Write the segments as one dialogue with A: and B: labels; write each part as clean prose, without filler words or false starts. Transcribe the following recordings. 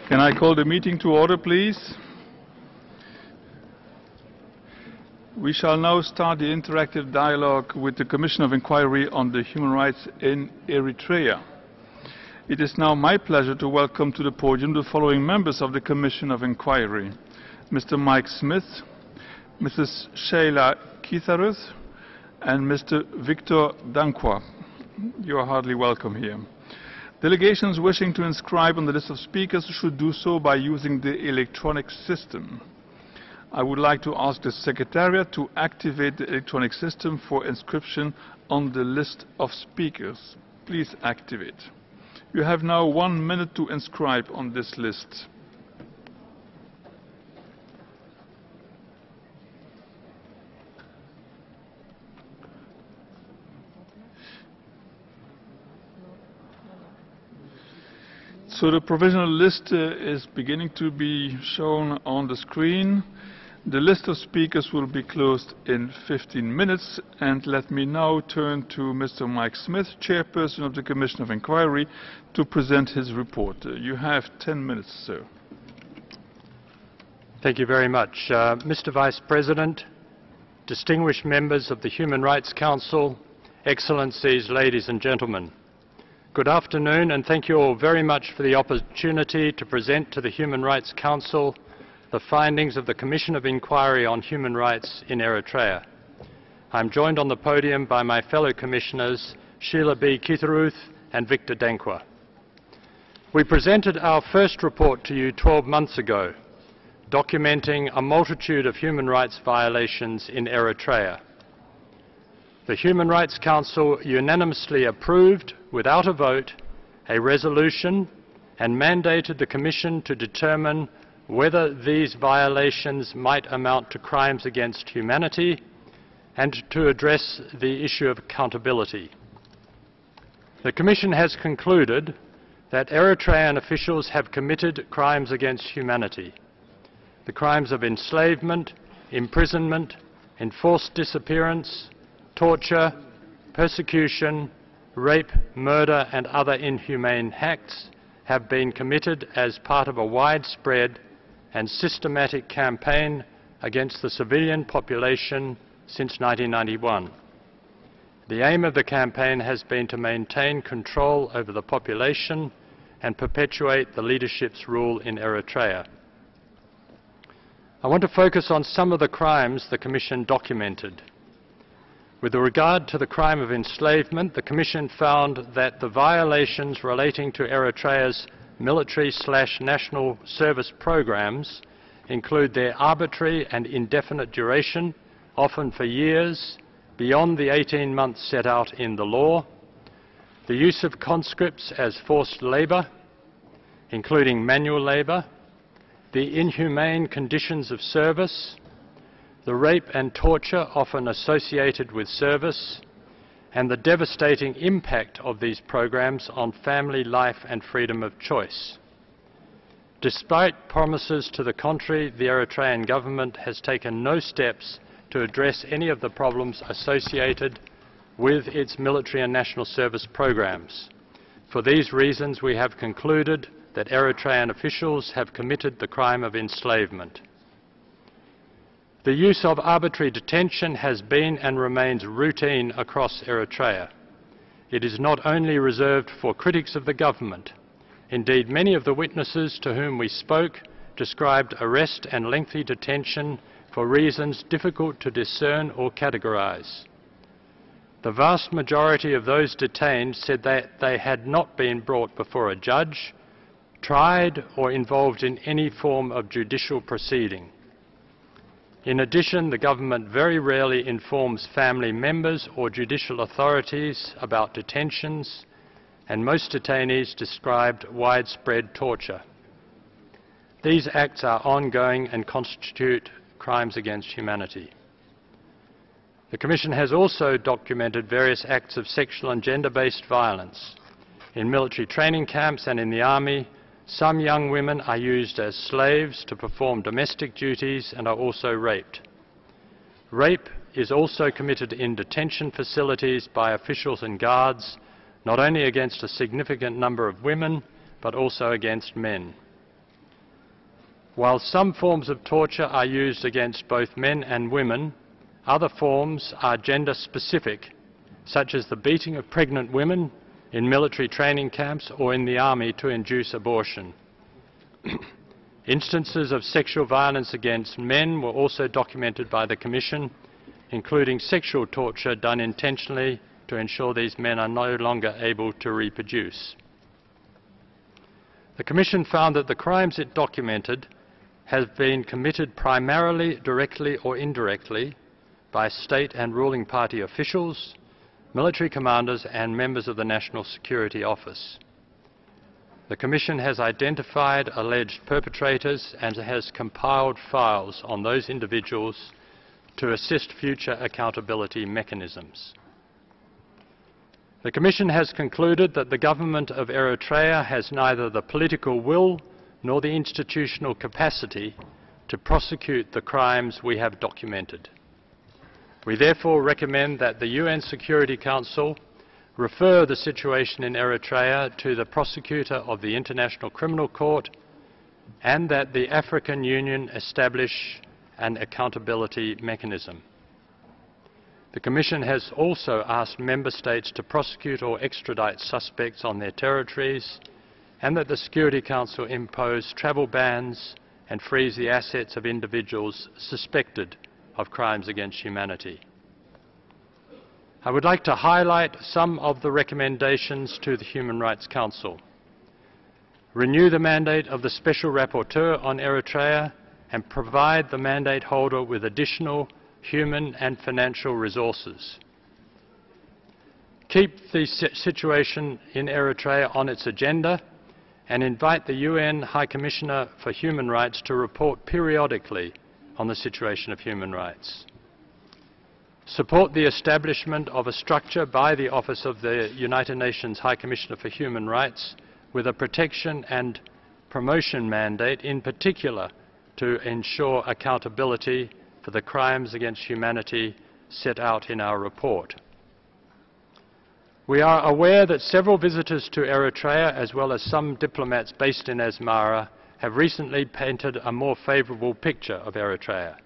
A: Can I call the meeting to order, please? We shall now start the interactive dialogue with the Commission of Inquiry on the Human Rights in Eritrea. It is now my pleasure to welcome to the podium the following members of the Commission of Inquiry: Mr. Mike Smith, Mrs. Sheila Keithareth, and Mr. Victor Dankwa. You are heartily welcome here. Delegations wishing to inscribe on the list of speakers should do so by using the electronic system. I would like to ask the Secretariat to activate the electronic system for inscription on the list of speakers. Please activate. You have now 1 minute to inscribe on this list. So the provisional list is beginning to be shown on the screen. The list of speakers will be closed in 15 minutes. And let me now turn to Mr. Mike Smith, Chairperson of the Commission of Inquiry, to present his report. You have 10 minutes, sir.
B: Thank you very much. Mr. Vice President, distinguished members of the Human Rights Council, Excellencies, ladies and gentlemen. Good afternoon, and thank you all very much for the opportunity to present to the Human Rights Council the findings of the Commission of Inquiry on Human Rights in Eritrea. I'm joined on the podium by my fellow Commissioners, Sheila B. Keithareth and Victor Dankwa. We presented our first report to you 12 months ago, documenting a multitude of human rights violations in Eritrea. The Human Rights Council unanimously approved, without a vote, a resolution and mandated the Commission to determine whether these violations might amount to crimes against humanity and to address the issue of accountability. The Commission has concluded that Eritrean officials have committed crimes against humanity. The crimes of enslavement, imprisonment, enforced disappearance, torture, persecution, rape, murder and other inhumane acts have been committed as part of a widespread and systematic campaign against the civilian population since 1991. The aim of the campaign has been to maintain control over the population and perpetuate the leadership's rule in Eritrea. I want to focus on some of the crimes the Commission documented. With regard to the crime of enslavement, the Commission found that the violations relating to Eritrea's military/national service programs include their arbitrary and indefinite duration, often for years, beyond the 18 months set out in the law, the use of conscripts as forced labour, including manual labour, the inhumane conditions of service, the rape and torture often associated with service, and the devastating impact of these programs on family life and freedom of choice. Despite promises to the contrary, the Eritrean government has taken no steps to address any of the problems associated with its military and national service programs. For these reasons, we have concluded that Eritrean officials have committed the crime of enslavement. The use of arbitrary detention has been and remains routine across Eritrea. It is not only reserved for critics of the government. Indeed, many of the witnesses to whom we spoke described arrest and lengthy detention for reasons difficult to discern or categorise. The vast majority of those detained said that they had not been brought before a judge, tried or involved in any form of judicial proceeding. In addition, the government very rarely informs family members or judicial authorities about detentions, and most detainees described widespread torture. These acts are ongoing and constitute crimes against humanity. The Commission has also documented various acts of sexual and gender-based violence. In military training camps and in the army, some young women are used as slaves to perform domestic duties and are also raped. Rape is also committed in detention facilities by officials and guards, not only against a significant number of women, but also against men. While some forms of torture are used against both men and women, other forms are gender-specific, such as the beating of pregnant women in military training camps or in the army to induce abortion. Instances of sexual violence against men were also documented by the Commission, including sexual torture done intentionally to ensure these men are no longer able to reproduce. The Commission found that the crimes it documented have been committed primarily, directly or indirectly, by state and ruling party officials, military commanders and members of the National Security Office. The Commission has identified alleged perpetrators and has compiled files on those individuals to assist future accountability mechanisms. The Commission has concluded that the government of Eritrea has neither the political will nor the institutional capacity to prosecute the crimes we have documented. We therefore recommend that the UN Security Council refer the situation in Eritrea to the prosecutor of the International Criminal Court and that the African Union establish an accountability mechanism. The Commission has also asked Member States to prosecute or extradite suspects on their territories and that the Security Council impose travel bans and freeze the assets of individuals suspected of crimes against humanity. I would like to highlight some of the recommendations to the Human Rights Council. Renew the mandate of the Special Rapporteur on Eritrea and provide the mandate holder with additional human and financial resources. Keep the situation in Eritrea on its agenda and invite the UN High Commissioner for Human Rights to report periodically on the situation of human rights. Support the establishment of a structure by the Office of the United Nations High Commissioner for Human Rights with a protection and promotion mandate, in particular to ensure accountability for the crimes against humanity set out in our report. We are aware that several visitors to Eritrea, as well as some diplomats based in Asmara, have recently painted a more favourable picture of Eritrea.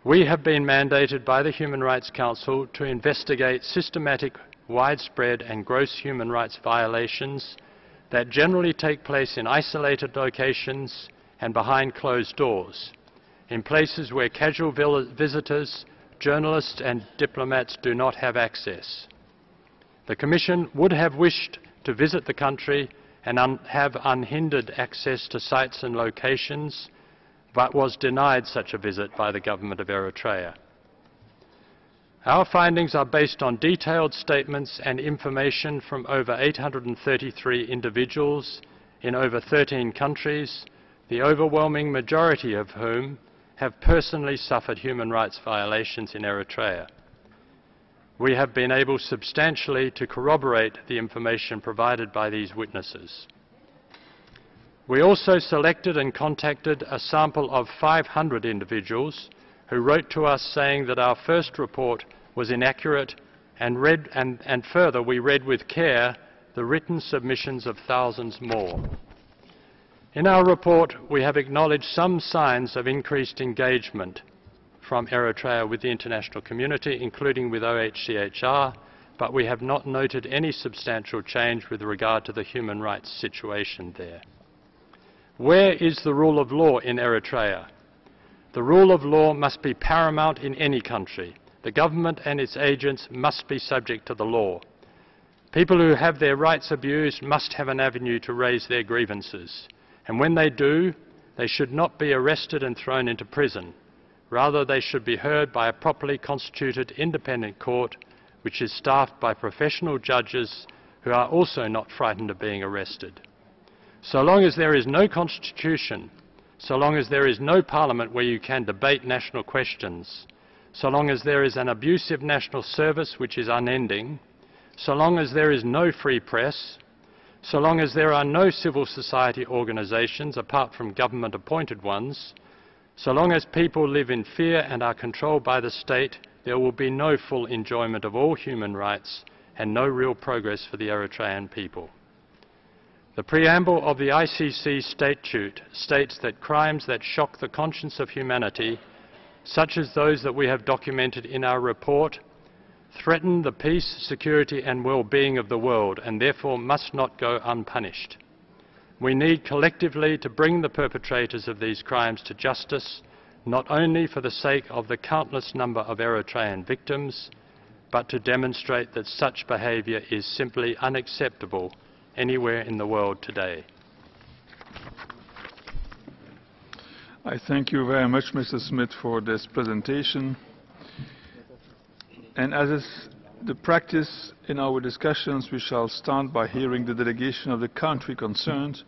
B: We have been mandated by the Human Rights Council to investigate systematic, widespread and gross human rights violations that generally take place in isolated locations and behind closed doors, in places where casual visitors, journalists and diplomats do not have access. The Commission would have wished to visit the country and have unhindered access to sites and locations, but was denied such a visit by the government of Eritrea. Our findings are based on detailed statements and information from over 833 individuals in over 13 countries, the overwhelming majority of whom have personally suffered human rights violations in Eritrea. We have been able substantially to corroborate the information provided by these witnesses. We also selected and contacted a sample of 500 individuals who wrote to us saying that our first report was inaccurate and further we read with care the written submissions of thousands more. In our report, we have acknowledged some signs of increased engagement from Eritrea with the international community, including with OHCHR, but we have not noted any substantial change with regard to the human rights situation there. Where is the rule of law in Eritrea? The rule of law must be paramount in any country. The government and its agents must be subject to the law. People who have their rights abused must have an avenue to raise their grievances. And when they do, they should not be arrested and thrown into prison. Rather, they should be heard by a properly constituted independent court, which is staffed by professional judges who are also not frightened of being arrested. So long as there is no constitution, so long as there is no parliament where you can debate national questions, so long as there is an abusive national service which is unending, so long as there is no free press, so long as there are no civil society organisations apart from government-appointed ones, so long as people live in fear and are controlled by the state, there will be no full enjoyment of all human rights and no real progress for the Eritrean people. The preamble of the ICC statute states that crimes that shock the conscience of humanity, such as those that we have documented in our report, threaten the peace, security and well-being of the world and therefore must not go unpunished. We need collectively to bring the perpetrators of these crimes to justice, not only for the sake of the countless number of Eritrean victims, but to demonstrate that such behaviour is simply unacceptable anywhere in the world today.
A: I thank you very much, Mr. Smith, for this presentation. And as is the practice in our discussions, we shall start by hearing the delegation of the country concerned.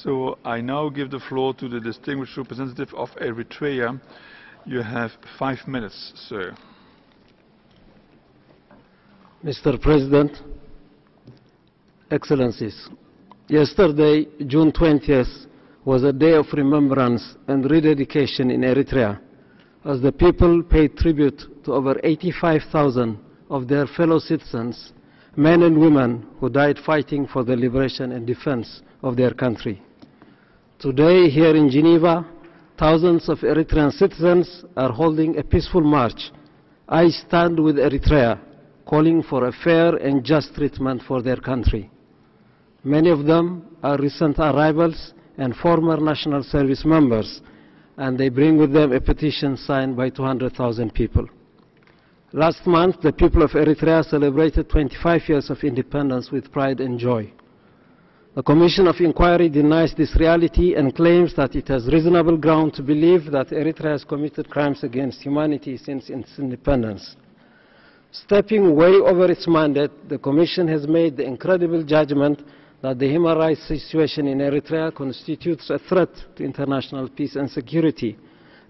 A: So I now give the floor to the distinguished representative of Eritrea. You have 5 minutes, sir.
C: Mr. President, Excellencies, yesterday, June 20th, was a day of remembrance and rededication in Eritrea, as the people paid tribute to over 85,000 of their fellow citizens, men and women who died fighting for the liberation and defense of their country. Today, here in Geneva, thousands of Eritrean citizens are holding a peaceful march. I stand with Eritrea, calling for a fair and just treatment for their country. Many of them are recent arrivals and former National Service members, and they bring with them a petition signed by 200,000 people. Last month, the people of Eritrea celebrated 25 years of independence with pride and joy. The Commission of Inquiry denies this reality and claims that it has reasonable ground to believe that Eritrea has committed crimes against humanity since its independence. Stepping way over its mandate, the Commission has made the incredible judgment that the human rights situation in Eritrea constitutes a threat to international peace and security,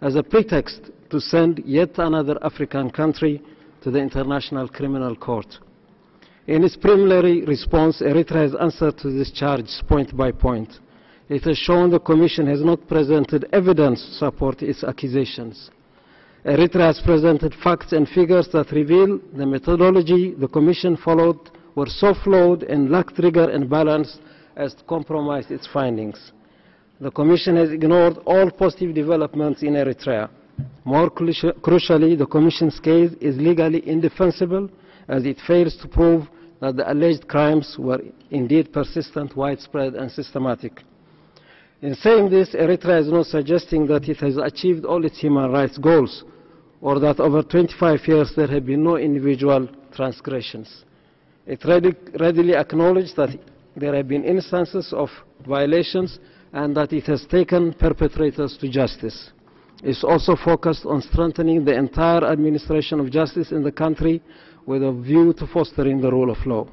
C: as a pretext to send yet another African country to the International Criminal Court. In its preliminary response, Eritrea has answered to this charge point by point. It has shown the Commission has not presented evidence to support its accusations. Eritrea has presented facts and figures that reveal the methodology the Commission followed were so flawed and lacked rigor and balance as to compromise its findings. The Commission has ignored all positive developments in Eritrea. More crucially, the Commission's case is legally indefensible, as it fails to prove that the alleged crimes were indeed persistent, widespread and systematic. In saying this, Eritrea is not suggesting that it has achieved all its human rights goals, or that over 25 years there have been no individual transgressions. It readily acknowledged that there have been instances of violations and that it has taken perpetrators to justice. It's also focused on strengthening the entire administration of justice in the country with a view to fostering the rule of law.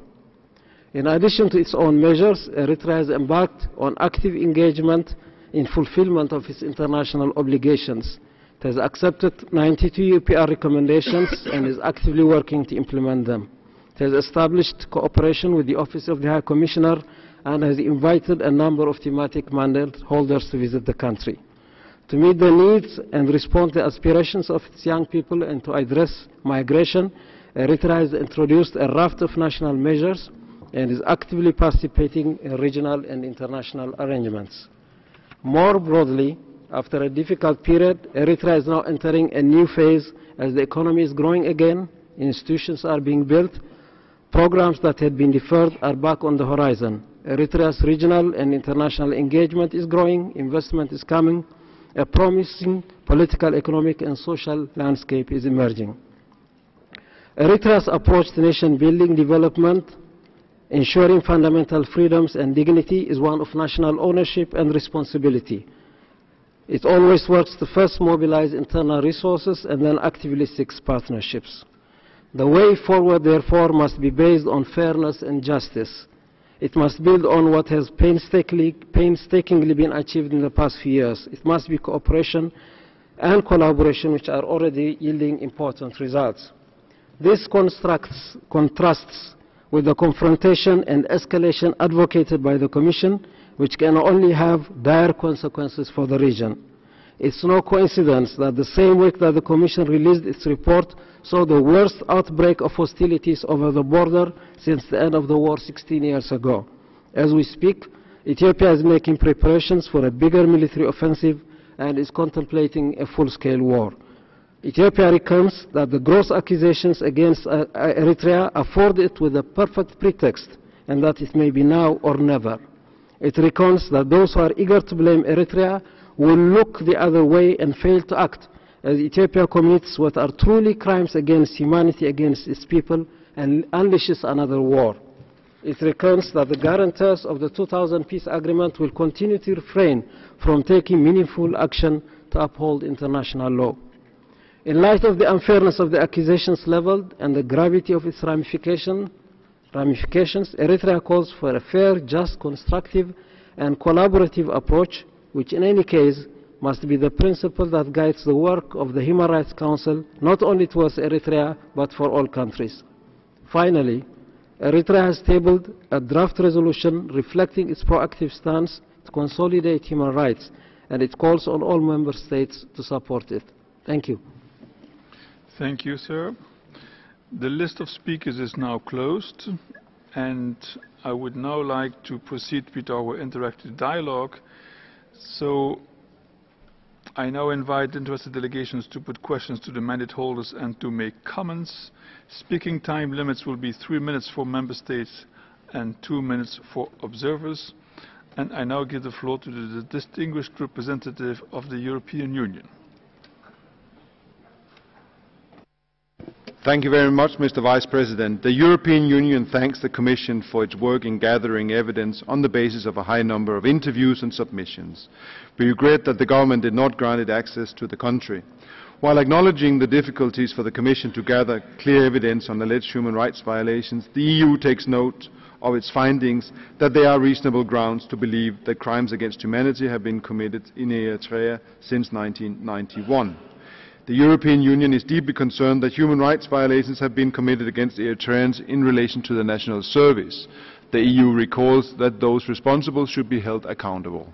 C: In addition to its own measures, Eritrea has embarked on active engagement in fulfillment of its international obligations. It has accepted 92 UPR recommendations and is actively working to implement them. It has established cooperation with the Office of the High Commissioner and has invited a number of thematic mandate holders to visit the country. To meet the needs and respond to the aspirations of its young people and to address migration, Eritrea has introduced a raft of national measures and is actively participating in regional and international arrangements. More broadly, after a difficult period, Eritrea is now entering a new phase as the economy is growing again, institutions are being built, programs that had been deferred are back on the horizon. Eritrea's regional and international engagement is growing, investment is coming, a promising political, economic and social landscape is emerging. Eritrea's approach to nation-building development, ensuring fundamental freedoms and dignity, is one of national ownership and responsibility. It always works to first mobilize internal resources and then actively seeks partnerships. The way forward, therefore, must be based on fairness and justice. It must build on what has painstakingly been achieved in the past few years. It must be cooperation and collaboration which are already yielding important results. This contrasts with the confrontation and escalation advocated by the Commission, which can only have dire consequences for the region. It's no coincidence that the same week that the Commission released its report saw the worst outbreak of hostilities over the border since the end of the war 16 years ago. As we speak, Ethiopia is making preparations for a bigger military offensive and is contemplating a full-scale war. Ethiopia reckons that the gross accusations against Eritrea afford it with a perfect pretext, and that it may be now or never. It reckons that those who are eager to blame Eritrea will look the other way and fail to act, as Ethiopia commits what are truly crimes against humanity against its people and unleashes another war. It reckons that the guarantors of the 2000 peace agreement will continue to refrain from taking meaningful action to uphold international law. In light of the unfairness of the accusations leveled and the gravity of its ramifications, Eritrea calls for a fair, just, constructive, and collaborative approach, which in any case must be the principle that guides the work of the Human Rights Council, not only towards Eritrea, but for all countries. Finally, Eritrea has tabled a draft resolution reflecting its proactive stance to consolidate human rights, and it calls on all member states to support it. Thank you.
A: Thank you, sir. The list of speakers is now closed, and I would now like to proceed with our interactive dialogue. So I now invite interested delegations to put questions to the mandate holders and to make comments. Speaking time limits will be 3 minutes for member states and 2 minutes for observers. And I now give the floor to the distinguished representative of the European Union.
D: Thank you very much, Mr. Vice President. The European Union thanks the Commission for its work in gathering evidence on the basis of a high number of interviews and submissions. We regret that the government did not grant it access to the country. While acknowledging the difficulties for the Commission to gather clear evidence on alleged human rights violations, the EU takes note of its findings that there are reasonable grounds to believe that crimes against humanity have been committed in Eritrea since 1991. The European Union is deeply concerned that human rights violations have been committed against Eritreans in relation to the national service. The EU recalls that those responsible should be held accountable.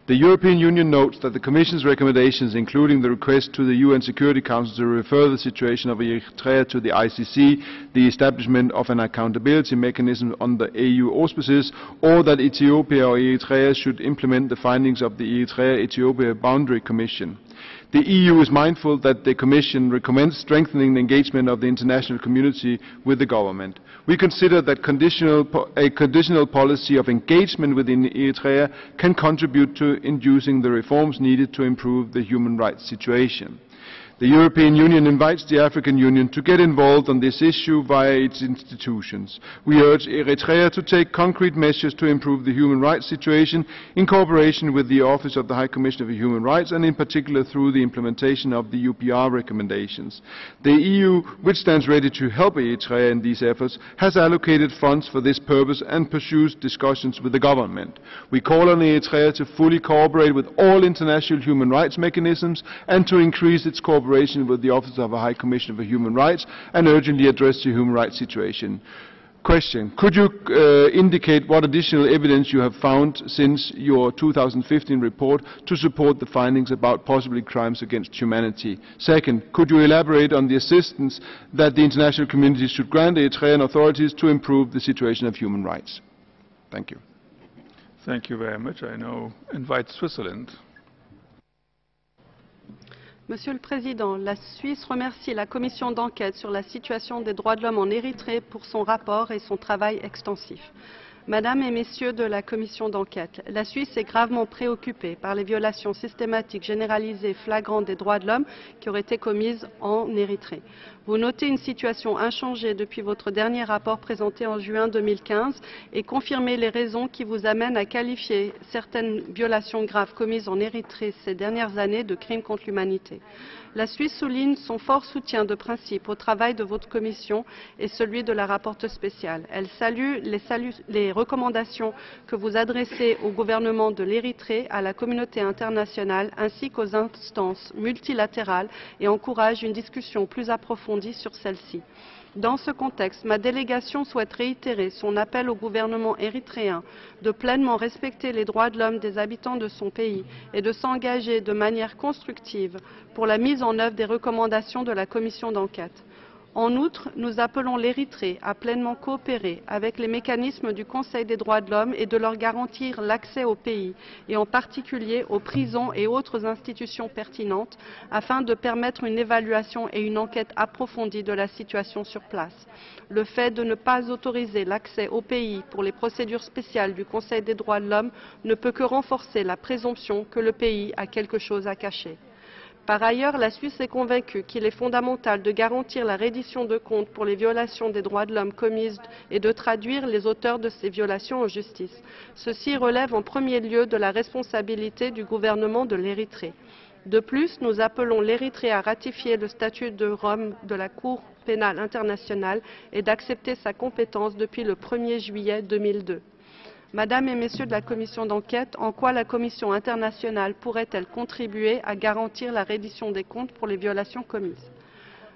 D: The European Union notes that the Commission's recommendations, including the request to the UN Security Council to refer the situation of Eritrea to the ICC, the establishment of an accountability mechanism under EU auspices, or that Ethiopia or Eritrea should implement the findings of the Eritrea-Ethiopia Boundary Commission. The EU is mindful that the Commission recommends strengthening the engagement of the international community with the government. We consider that a conditional policy of engagement within Eritrea can contribute to inducing the reforms needed to improve the human rights situation. The European Union invites the African Union to get involved on this issue via its institutions. We urge Eritrea to take concrete measures to improve the human rights situation in cooperation with the Office of the High Commissioner for Human Rights, and in particular through the implementation of the UPR recommendations. The EU, which stands ready to help Eritrea in these efforts, has allocated funds for this purpose and pursues discussions with the government. We call on Eritrea to fully cooperate with all international human rights mechanisms and to increase its cooperation with the Office of a High Commissioner for Human Rights and urgently address the human rights situation. Question: could you indicate what additional evidence you have found since your 2015 report to support the findings about possibly crimes against humanity? Second, could you elaborate on the assistance that the international community should grant Eritrean authorities to improve the situation of human rights? Thank you.
A: Thank you very much. I now invite Switzerland.
E: Monsieur le Président, la Suisse remercie la commission d'enquête sur la situation des droits de l'homme en Érythrée pour son rapport et son travail extensif. Madame et Messieurs de la commission d'enquête, la Suisse est gravement préoccupée par les violations systématiques généralisées flagrantes des droits de l'homme qui auraient été commises en Érythrée. Vous notez une situation inchangée depuis votre dernier rapport présenté en juin 2015 et confirmez les raisons qui vous amènent à qualifier certaines violations graves commises en Érythrée ces dernières années de crimes contre l'humanité. La Suisse souligne son fort soutien de principe au travail de votre commission et celui de la rapporteure spéciale. Elle salue les recommandations que vous adressez au gouvernement de l'Érythrée, à la communauté internationale ainsi qu'aux instances multilatérales et encourage une discussion plus approfondie sur celle-ci. Dans ce contexte, ma délégation souhaite réitérer son appel au gouvernement érythréen de pleinement respecter les droits de l'homme des habitants de son pays et de s'engager de manière constructive pour la mise en œuvre des recommandations de la commission d'enquête. En outre, nous appelons l'Érythrée à pleinement coopérer avec les mécanismes du Conseil des droits de l'homme et de leur garantir l'accès au pays, et en particulier aux prisons et autres institutions pertinentes, afin de permettre une évaluation et une enquête approfondie de la situation sur place. Le fait de ne pas autoriser l'accès au pays pour les procédures spéciales du Conseil des droits de l'homme ne peut que renforcer la présomption que le pays a quelque chose à cacher. Par ailleurs, la Suisse est convaincue qu'il est fondamental de garantir la reddition de comptes pour les violations des droits de l'homme commises et de traduire les auteurs de ces violations en justice. Ceci relève en premier lieu de la responsabilité du gouvernement de l'Érythrée. De plus, nous appelons l'Érythrée à ratifier le statut de Rome de la Cour pénale internationale et d'accepter sa compétence depuis le 1er juillet 2002. Madame et Messieurs de la Commission d'enquête, en quoi la Commission internationale pourrait-elle contribuer à garantir la reddition des comptes pour les violations commises?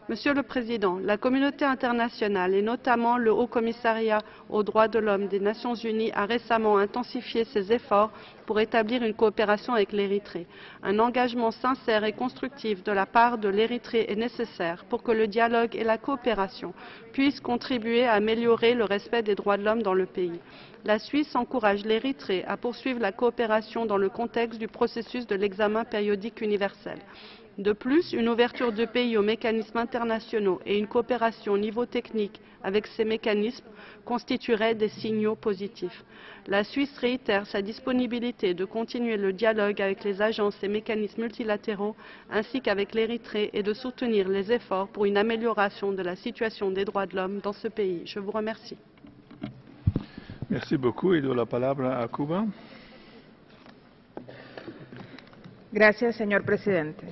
E: Monsieur le Président, la communauté internationale et notamment le Haut Commissariat aux droits de l'homme des Nations Unies a récemment intensifié ses efforts pour établir une coopération avec l'Érythrée. Un engagement sincère et constructif de la part de l'Érythrée est nécessaire pour que le dialogue et la coopération puissent contribuer à améliorer le respect des droits de l'homme dans le pays. La Suisse encourage l'Érythrée à poursuivre la coopération dans le contexte du processus de l'examen périodique universel. De plus, une ouverture du pays aux mécanismes internationaux et une coopération au niveau technique avec ces mécanismes constitueraient des signaux positifs. La Suisse réitère sa disponibilité de continuer le dialogue avec les agences et mécanismes multilatéraux ainsi qu'avec l'Érythrée et de soutenir les efforts pour une amélioration de la situation des droits de l'homme dans ce pays. Je vous remercie.
A: Merci beaucoup. Y doy la palabra a Cuba.
F: Gracias, señor presidente.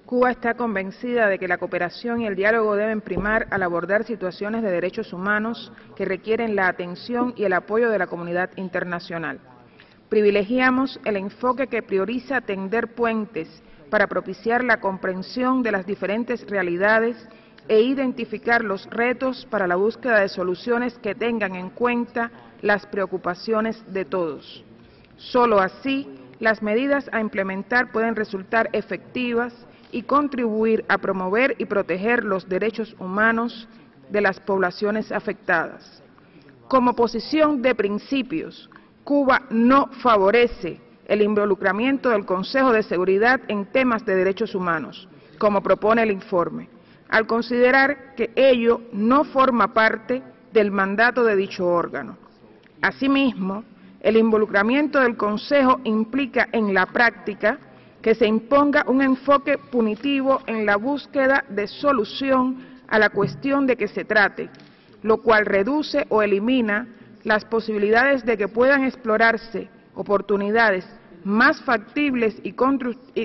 F: Cuba está convencida de que la cooperación y el diálogo deben primar al abordar situaciones de derechos humanos que requieren la atención y el apoyo de la comunidad internacional. Privilegiamos el enfoque que prioriza tender puentes para propiciar la comprensión de las diferentes realidades e identificar los retos para la búsqueda de soluciones que tengan en cuenta las preocupaciones de todos. Solo así, las medidas a implementar pueden resultar efectivas y contribuir a promover y proteger los derechos humanos de las poblaciones afectadas. Como posición de principios, Cuba no favorece el involucramiento del Consejo de Seguridad en temas de derechos humanos, como propone el informe, al considerar que ello no forma parte del mandato de dicho órgano. Asimismo, el involucramiento del Consejo implica en la práctica que se imponga un enfoque punitivo en la búsqueda de solución a la cuestión de que se trate, lo cual reduce o elimina las posibilidades de que puedan explorarse oportunidades más factibles y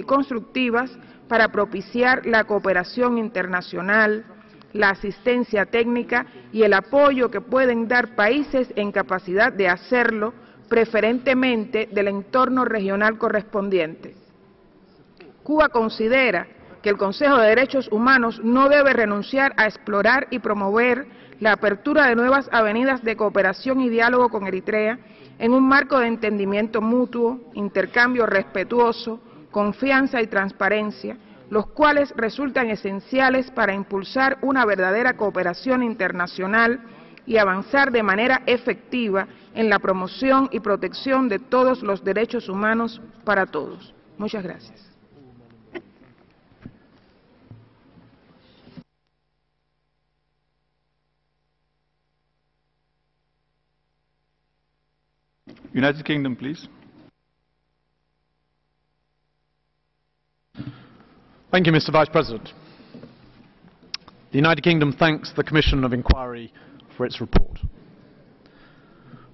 F: constructivas para propiciar la cooperación internacional, la asistencia técnica y el apoyo que pueden dar países en capacidad de hacerlo, preferentemente del entorno regional correspondiente. Cuba considera que el Consejo de Derechos Humanos no debe renunciar a explorar y promover la apertura de nuevas avenidas de cooperación y diálogo con Eritrea en un marco de entendimiento mutuo, intercambio respetuoso, confianza y transparencia, los cuales resultan esenciales para impulsar una verdadera cooperación internacional y avanzar de manera efectiva en la promoción y protección de todos los derechos humanos para todos. Muchas gracias.
A: United Kingdom, please.
G: Thank you, Mr. Vice President. The United Kingdom thanks the Commission of Inquiry for its report.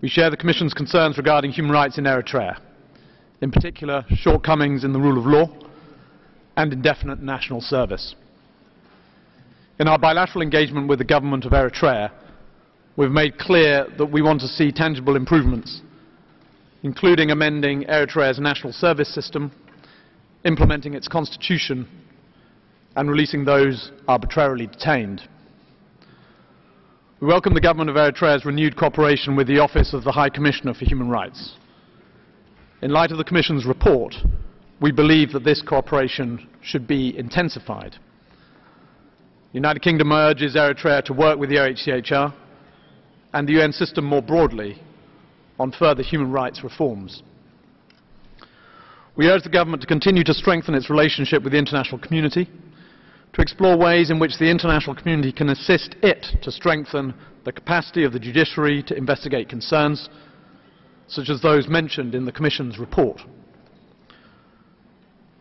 G: We share the Commission's concerns regarding human rights in Eritrea, in particular shortcomings in the rule of law and indefinite national service. In our bilateral engagement with the government of Eritrea, we've made clear that we want to see tangible improvements, including amending Eritrea's national service system, implementing its constitution, and releasing those arbitrarily detained. We welcome the government of Eritrea's renewed cooperation with the Office of the High Commissioner for Human Rights. In light of the Commission's report, we believe that this cooperation should be intensified. The United Kingdom urges Eritrea to work with the OHCHR and the UN system more broadly on further human rights reforms. We urge the government to continue to strengthen its relationship with the international community, to explore ways in which the international community can assist it to strengthen the capacity of the judiciary to investigate concerns, such as those mentioned in the Commission's report.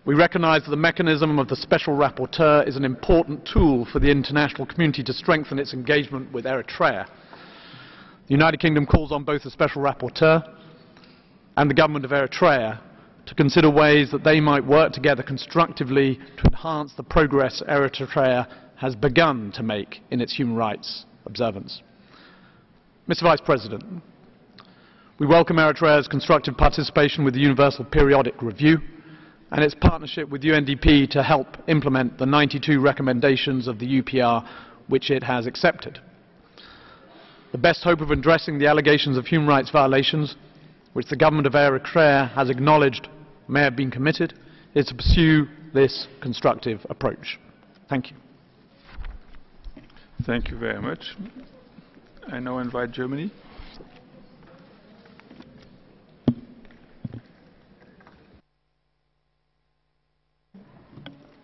G: We recognise that the mechanism of the Special Rapporteur is an important tool for the international community to strengthen its engagement with Eritrea. The United Kingdom calls on both the Special Rapporteur and the government of Eritrea to consider ways that they might work together constructively to enhance the progress Eritrea has begun to make in its human rights observance. Mr. Vice President, we welcome Eritrea's constructive participation with the Universal Periodic Review and its partnership with UNDP to help implement the 92 recommendations of the UPR which it has accepted. The best hope of addressing the allegations of human rights violations which the government of Eritrea has acknowledged may have been committed is to pursue this constructive approach. Thank you.
A: Thank you very much. I now invite Germany.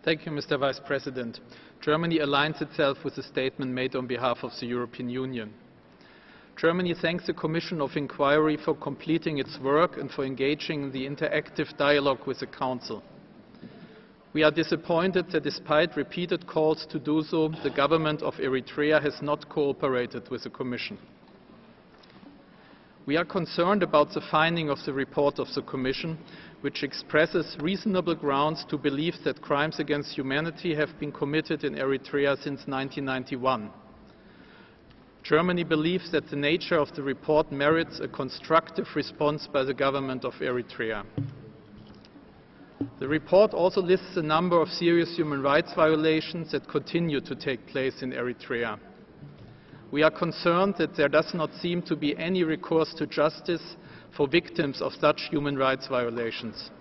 H: Thank you, Mr. Vice President. Germany aligns itself with the statement made on behalf of the European Union. Germany thanks the Commission of Inquiry for completing its work and for engaging in the interactive dialogue with the Council. We are disappointed that despite repeated calls to do so, the government of Eritrea has not cooperated with the Commission. We are concerned about the finding of the report of the Commission, which expresses reasonable grounds to believe that crimes against humanity have been committed in Eritrea since 1991. Germany believes that the nature of the report merits a constructive response by the government of Eritrea. The report also lists a number of serious human rights violations that continue to take place in Eritrea. We are concerned that there does not seem to be any recourse to justice for victims of such human rights violations.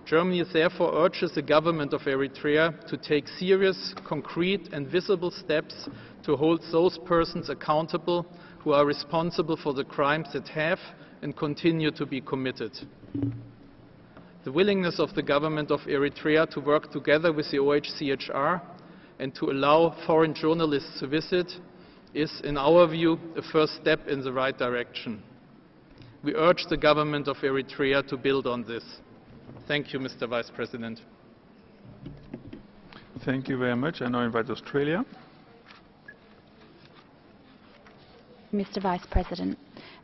H: Germany therefore urges the government of Eritrea to take serious, concrete and visible steps to hold those persons accountable who are responsible for the crimes that have and continue to be committed. The willingness of the government of Eritrea to work together with the OHCHR and to allow foreign journalists to visit is, in our view, a first step in the right direction. We urge the government of Eritrea to build on this. Thank you, Mr. Vice President.
A: Thank you very much. I now invite Australia.
I: Mr. Vice President,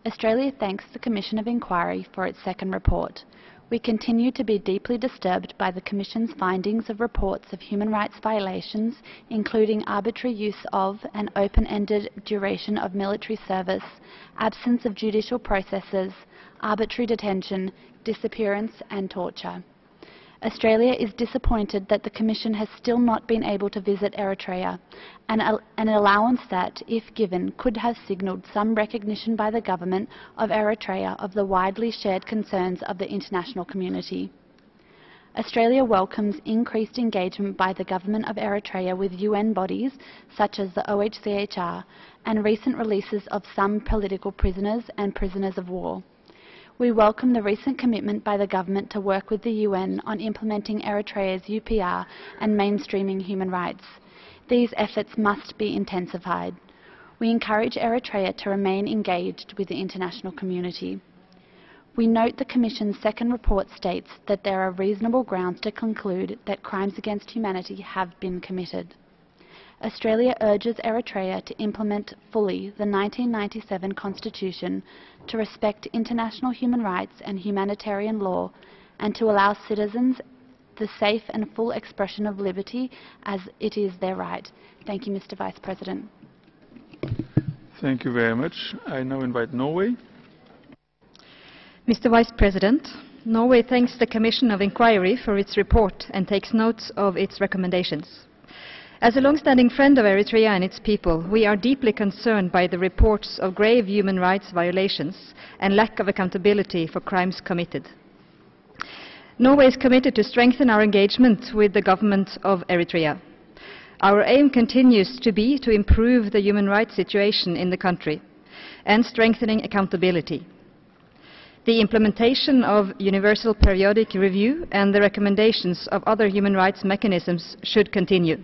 I: Australia thanks the Commission of Inquiry for its second report. We continue to be deeply disturbed by the Commission's findings of reports of human rights violations, including arbitrary use of and open-ended duration of military service, absence of judicial processes, arbitrary detention, disappearance and torture. Australia is disappointed that the Commission has still not been able to visit Eritrea, an allowance that, if given, could have signalled some recognition by the government of Eritrea of the widely shared concerns of the international community. Australia welcomes increased engagement by the government of Eritrea with UN bodies such as the OHCHR and recent releases of some political prisoners and prisoners of war. We welcome the recent commitment by the government to work with the UN on implementing Eritrea's UPR and mainstreaming human rights. These efforts must be intensified. We encourage Eritrea to remain engaged with the international community. We note the Commission's second report states that there are reasonable grounds to conclude that crimes against humanity have been committed. Australia urges Eritrea to implement fully the 1997 Constitution, to respect international human rights and humanitarian law, and to allow citizens the safe and full expression of liberty as it is their right. Thank you, Mr. Vice President.
A: Thank you very much. I now invite Norway.
J: Mr. Vice President, Norway thanks the Commission of Inquiry for its report and takes note of its recommendations. As a long-standing friend of Eritrea and its people, we are deeply concerned by the reports of grave human rights violations and lack of accountability for crimes committed. Norway is committed to strengthen our engagement with the government of Eritrea. Our aim continues to be to improve the human rights situation in the country and strengthening accountability. The implementation of Universal Periodic Review and the recommendations of other human rights mechanisms should continue.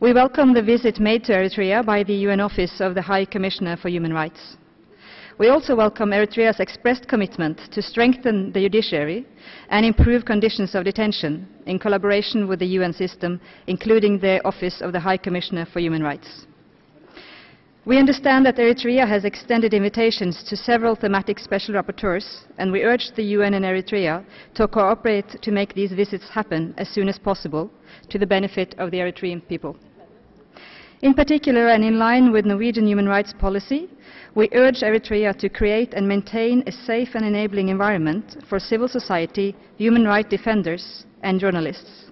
J: We welcome the visit made to Eritrea by the UN Office of the High Commissioner for Human Rights. We also welcome Eritrea's expressed commitment to strengthen the judiciary and improve conditions of detention in collaboration with the UN system, including the Office of the High Commissioner for Human Rights. We understand that Eritrea has extended invitations to several thematic special rapporteurs, and we urge the UN and Eritrea to cooperate to make these visits happen as soon as possible to the benefit of the Eritrean people. In particular, and in line with Norwegian human rights policy, we urge Eritrea to create and maintain a safe and enabling environment for civil society, human rights defenders and journalists.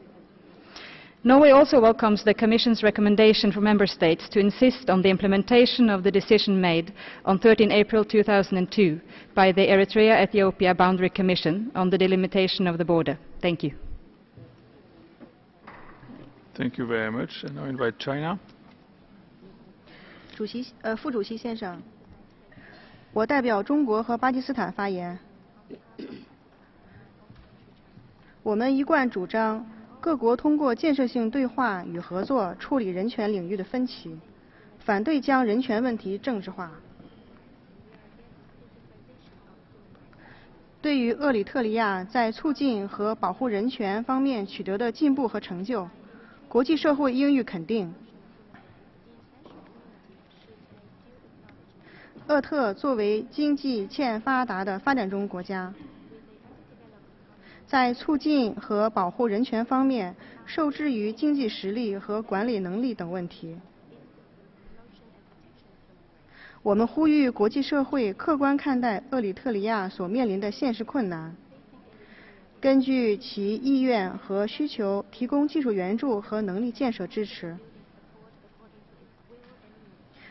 J: Norway also welcomes the Commission's recommendation for Member States to insist on the implementation of the decision made on 13 April 2002 by the Eritrea-Ethiopia Boundary Commission on the delimitation of the border. Thank you.
A: Thank you very much. And now I invite China.
K: 副主席先生，我代表中国和巴基斯坦发言。我们一贯主张各国通过建设性对话与合作处理人权领域的分歧，反对将人权问题政治化。对于厄里特里亚在促进和保护人权方面取得的进步和成就，国际社会应予肯定。厄特作为经济欠发达的发展中国家，在促进和保护人权方面受制于经济实力和管理能力等问题。我们呼吁国际社会客观看待厄里特里亚所面临的现实困难，根据其意愿和需求提供技术援助和能力建设支持。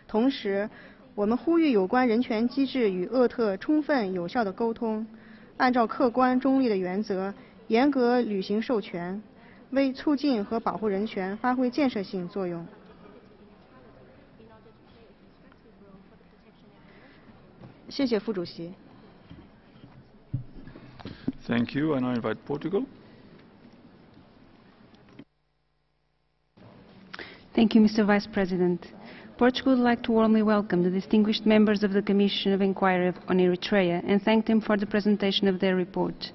K: 同时，我们呼吁有关人权机制与厄特充分有效的沟通，按照客观中立的原则，严格履行授权，为促进和保护人权发挥建设性作用。谢谢副主席。
A: Thank you, and I invite Portugal.
L: Thank you, Mr. Vice President. Portugal would like to warmly welcome the distinguished members of the Commission of Inquiry on Eritrea and thank them for the presentation of their report.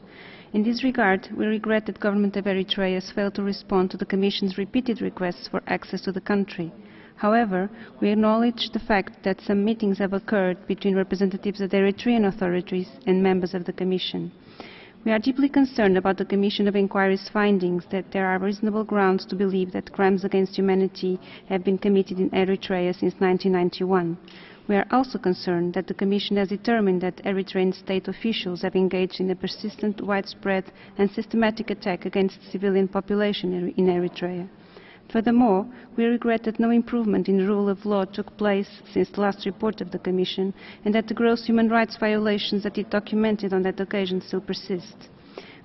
L: In this regard, we regret that the government of Eritrea has failed to respond to the Commission's repeated requests for access to the country. However, we acknowledge the fact that some meetings have occurred between representatives of the Eritrean authorities and members of the Commission. We are deeply concerned about the Commission of Inquiry's findings that there are reasonable grounds to believe that crimes against humanity have been committed in Eritrea since 1991. We are also concerned that the Commission has determined that Eritrean state officials have engaged in a persistent, widespread and systematic attack against the civilian population in Eritrea. Furthermore, we regret that no improvement in the rule of law took place since the last report of the Commission and that the gross human rights violations that it documented on that occasion still persist.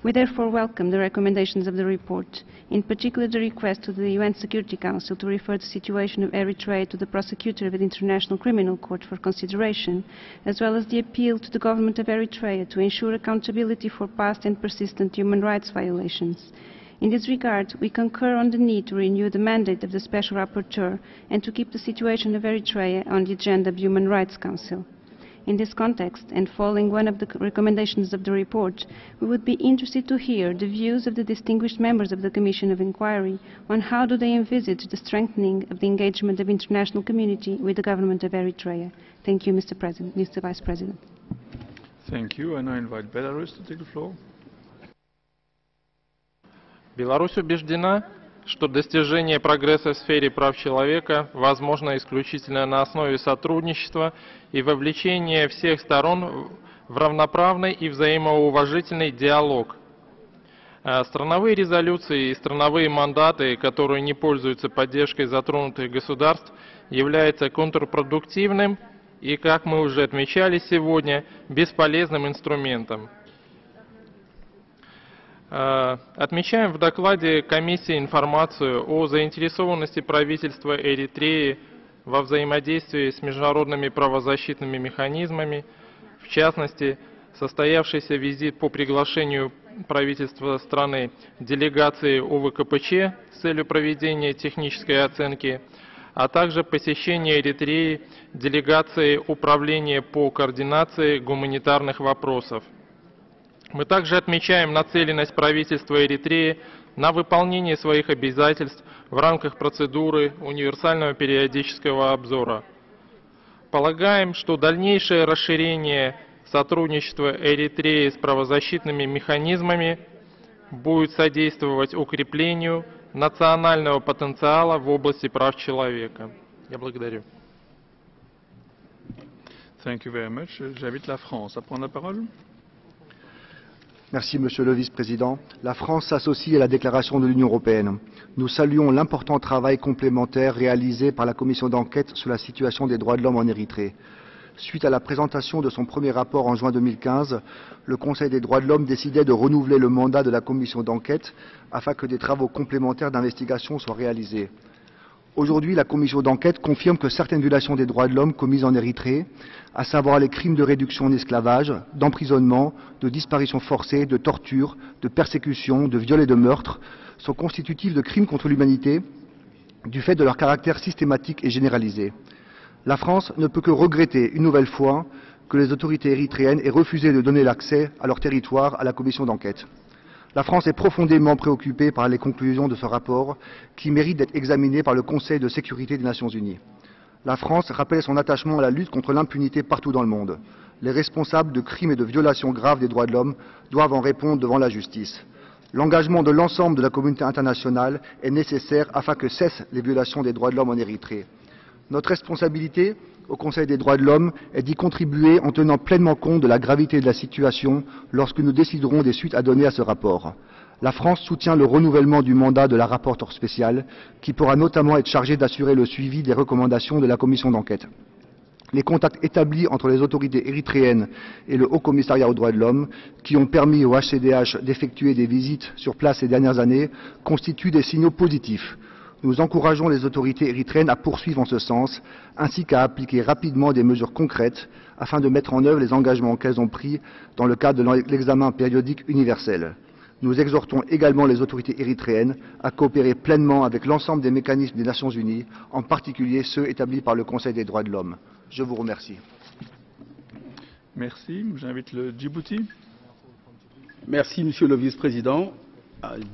L: We therefore welcome the recommendations of the report, in particular the request to the UN Security Council to refer the situation of Eritrea to the prosecutor of the International Criminal Court for consideration, as well as the appeal to the government of Eritrea to ensure accountability for past and persistent human rights violations. In this regard, we concur on the need to renew the mandate of the Special Rapporteur and to keep the situation of Eritrea on the agenda of the Human Rights Council. In this context, and following one of the recommendations of the report, we would be interested to hear the views of the distinguished members of the Commission of Inquiry on how do they envisage the strengthening of the engagement of the international community with the government of Eritrea. Thank you, Mr. Vice President.
A: Thank you, and I invite Belarus to take the floor.
M: Беларусь убеждена, что достижение прогресса в сфере прав человека возможно исключительно на основе сотрудничества и вовлечения всех сторон в равноправный и взаимоуважительный диалог. Страновые резолюции и страновые мандаты, которые не пользуются поддержкой затронутых государств, являются контрпродуктивным и, как мы уже отмечали сегодня, бесполезным инструментом. Отмечаем в докладе комиссии информацию о заинтересованности правительства Эритреи во взаимодействии с международными правозащитными механизмами, в частности, состоявшийся визит по приглашению правительства страны делегации ОВКПЧ с целью проведения технической оценки, а также посещение Эритреи делегации Управления по координации гуманитарных вопросов. Мы также отмечаем нацеленность правительства Эритреи на выполнение своих обязательств в рамках процедуры универсального периодического обзора. Полагаем, что дальнейшее расширение сотрудничества Эритреи с правозащитными механизмами будет содействовать укреплению национального потенциала в области прав человека. Я благодарю.
A: Thank you very much. J'invite la France à prendre la parole.
N: Merci, Monsieur le Vice-président. La France s'associe à la déclaration de l'Union européenne. Nous saluons l'important travail complémentaire réalisé par la commission d'enquête sur la situation des droits de l'homme en Érythrée. Suite à la présentation de son premier rapport en juin 2015, le Conseil des droits de l'homme décidait de renouveler le mandat de la commission d'enquête afin que des travaux complémentaires d'investigation soient réalisés. Aujourd'hui, la commission d'enquête confirme que certaines violations des droits de l'homme commises en Érythrée, à savoir les crimes de réduction en esclavage, d'emprisonnement, de disparition forcée, de torture, de persécution, de viol et de meurtre, sont constitutives de crimes contre l'humanité du fait de leur caractère systématique et généralisé. La France ne peut que regretter une nouvelle fois que les autorités érythréennes aient refusé de donner l'accès à leur territoire à la commission d'enquête. La France est profondément préoccupée par les conclusions de ce rapport qui mérite d'être examiné par le Conseil de sécurité des Nations Unies. La France rappelle son attachement à la lutte contre l'impunité partout dans le monde. Les responsables de crimes et de violations graves des droits de l'homme doivent en répondre devant la justice. L'engagement de l'ensemble de la communauté internationale est nécessaire afin que cessent les violations des droits de l'homme en Érythrée. Notre responsabilité au Conseil des droits de l'homme est d'y contribuer en tenant pleinement compte de la gravité de la situation lorsque nous déciderons des suites à donner à ce rapport. La France soutient le renouvellement du mandat de la rapporteure spéciale, qui pourra notamment être chargée d'assurer le suivi des recommandations de la commission d'enquête. Les contacts établis entre les autorités érythréennes et le Haut Commissariat aux droits de l'homme, qui ont permis au HCDH d'effectuer des visites sur place ces dernières années, constituent des signaux positifs. Nous encourageons les autorités érythréennes à poursuivre en ce sens, ainsi qu'à appliquer rapidement des mesures concrètes afin de mettre en œuvre les engagements qu'elles ont pris dans le cadre de l'examen périodique universel. Nous exhortons également les autorités érythréennes à coopérer pleinement avec l'ensemble des mécanismes des Nations Unies, en particulier ceux établis par le Conseil des droits de l'homme. Je vous remercie.
A: Merci. J'invite le Djibouti.
O: Merci, Monsieur le Vice-président.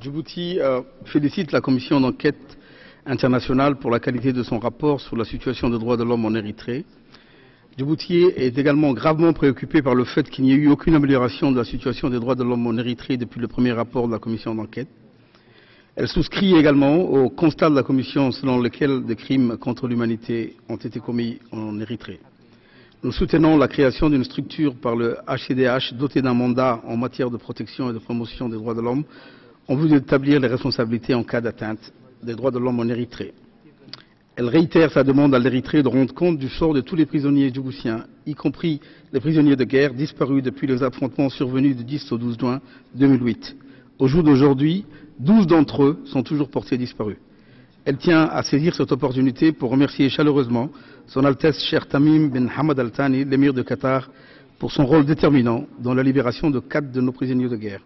O: Djibouti félicite la commission d'enquête internationale pour la qualité de son rapport sur la situation des droits de l'homme en Érythrée. Djibouti est également gravement préoccupé par le fait qu'il n'y ait eu aucune amélioration de la situation des droits de l'homme en Érythrée depuis le premier rapport de la commission d'enquête. Elle souscrit également au constat de la commission selon lequel des crimes contre l'humanité ont été commis en Érythrée. Nous soutenons la création d'une structure par le HCDH dotée d'un mandat en matière de protection et de promotion des droits de l'homme en vue d'établir les responsabilités en cas d'atteinte des droits de l'homme en Érythrée. Elle réitère sa demande à l'Érythrée de rendre compte du sort de tous les prisonniers djiboutiens, y compris les prisonniers de guerre disparus depuis les affrontements survenus du 10 au 12 juin 2008. Au jour d'aujourd'hui, 12 d'entre eux sont toujours portés disparus. Elle tient à saisir cette opportunité pour remercier chaleureusement Son Altesse Cheikh Tamim bin Hamad Al Thani, l'émir de Qatar, pour son rôle déterminant dans la libération de 4 de nos prisonniers de guerre.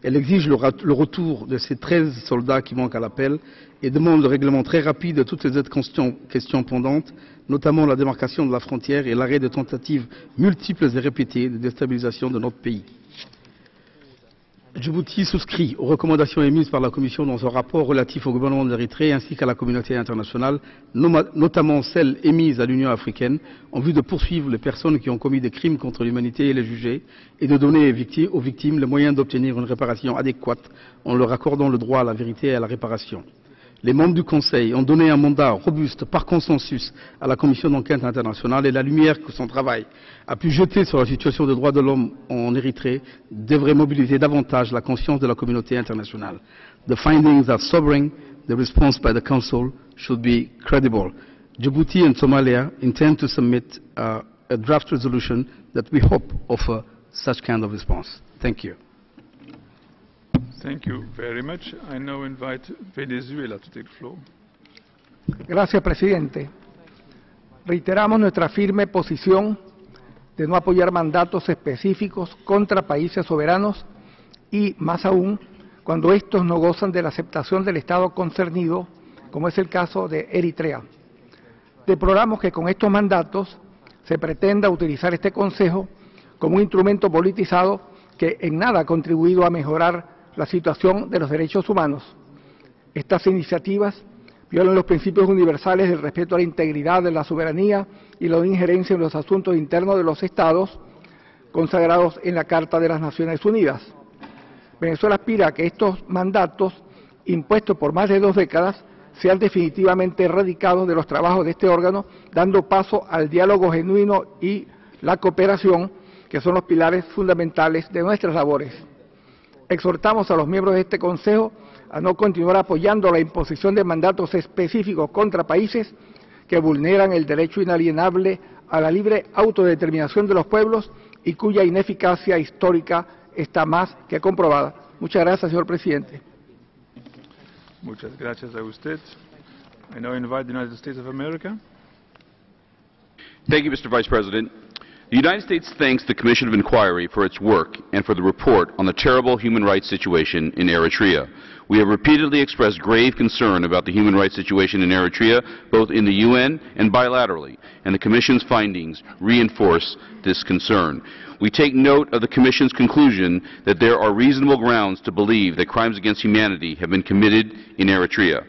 O: Elle exige le retour de ces 13 soldats qui manquent à l'appel et demande le règlement très rapide de toutes les autres questions pendantes, notamment la démarcation de la frontière et l'arrêt de tentatives multiples et répétées de déstabilisation de notre pays. Djibouti souscrit aux recommandations émises par la Commission dans son rapport relatif au gouvernement de l'Érythrée ainsi qu'à la communauté internationale, notamment celles émises à l'Union africaine, en vue de poursuivre les personnes qui ont commis des crimes contre l'humanité et les juger, et de donner aux victimes les moyens d'obtenir une réparation adéquate en leur accordant le droit à la vérité et à la réparation. Les membres du Conseil ont donné un mandat robuste par consensus à la Commission d'enquête internationale et la lumière que son travail a pu jeter sur la situation des droits de l'homme en Érythrée devrait mobiliser davantage la conscience de la communauté internationale. The findings are sobering. The response by the Council should be credible. Djibouti and Somalia intend to submit a draft resolution that we hope offer such kind of response. Thank you.
A: Thank you very much. I now invite Venezuela to take the floor.
P: Gracias, presidente. Reiteramos nuestra firme posición de no apoyar mandatos específicos contra países soberanos y, más aún, cuando estos no gozan de la aceptación del Estado concernido, como es el caso de Eritrea. Deploramos que con estos mandatos se pretenda utilizar este Consejo como un instrumento politizado que en nada ha contribuido a mejorar la situación de los derechos humanos. Estas iniciativas violan los principios universales del respeto a la integridad de la soberanía y la injerencia en los asuntos internos de los Estados, consagrados en la Carta de las Naciones Unidas. Venezuela aspira a que estos mandatos, impuestos por más de 2 décadas, sean definitivamente erradicados de los trabajos de este órgano, dando paso al diálogo genuino y la cooperación, que son los pilares fundamentales de nuestras labores. Exhortamos a los miembros de este Consejo a no continuar apoyando la imposición de mandatos específicos contra países que vulneran el derecho inalienable a la libre autodeterminación de los pueblos y cuya ineficacia histórica está más que comprobada. Muchas gracias, señor presidente.
A: Muchas gracias a usted. I now invite the United States of America.
Q: Thank you, Mr. Vice President. The United States thanks the Commission of Inquiry for its work and for the report on the terrible human rights situation in Eritrea. We have repeatedly expressed grave concern about the human rights situation in Eritrea, both in the UN and bilaterally, and the Commission's findings reinforce this concern. We take note of the Commission's conclusion that there are reasonable grounds to believe that crimes against humanity have been committed in Eritrea.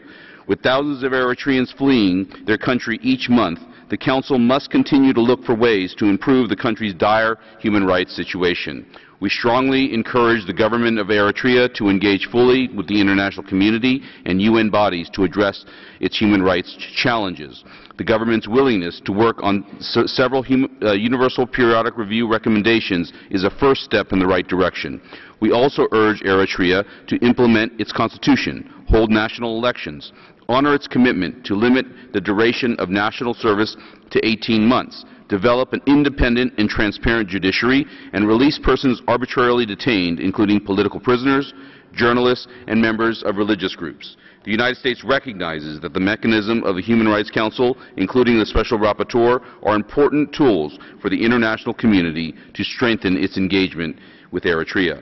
Q: With thousands of Eritreans fleeing their country each month, the Council must continue to look for ways to improve the country's dire human rights situation. We strongly encourage the government of Eritrea to engage fully with the international community and UN bodies to address its human rights challenges. The government's willingness to work on several universal periodic review recommendations is a first step in the right direction. We also urge Eritrea to implement its constitution, hold national elections, honor its commitment to limit the duration of national service to 18 months, develop an independent and transparent judiciary, and release persons arbitrarily detained, including political prisoners, journalists, and members of religious groups. The United States recognizes that the mechanism of the Human Rights Council, including the Special Rapporteur, are important tools for the international community to strengthen its engagement with Eritrea.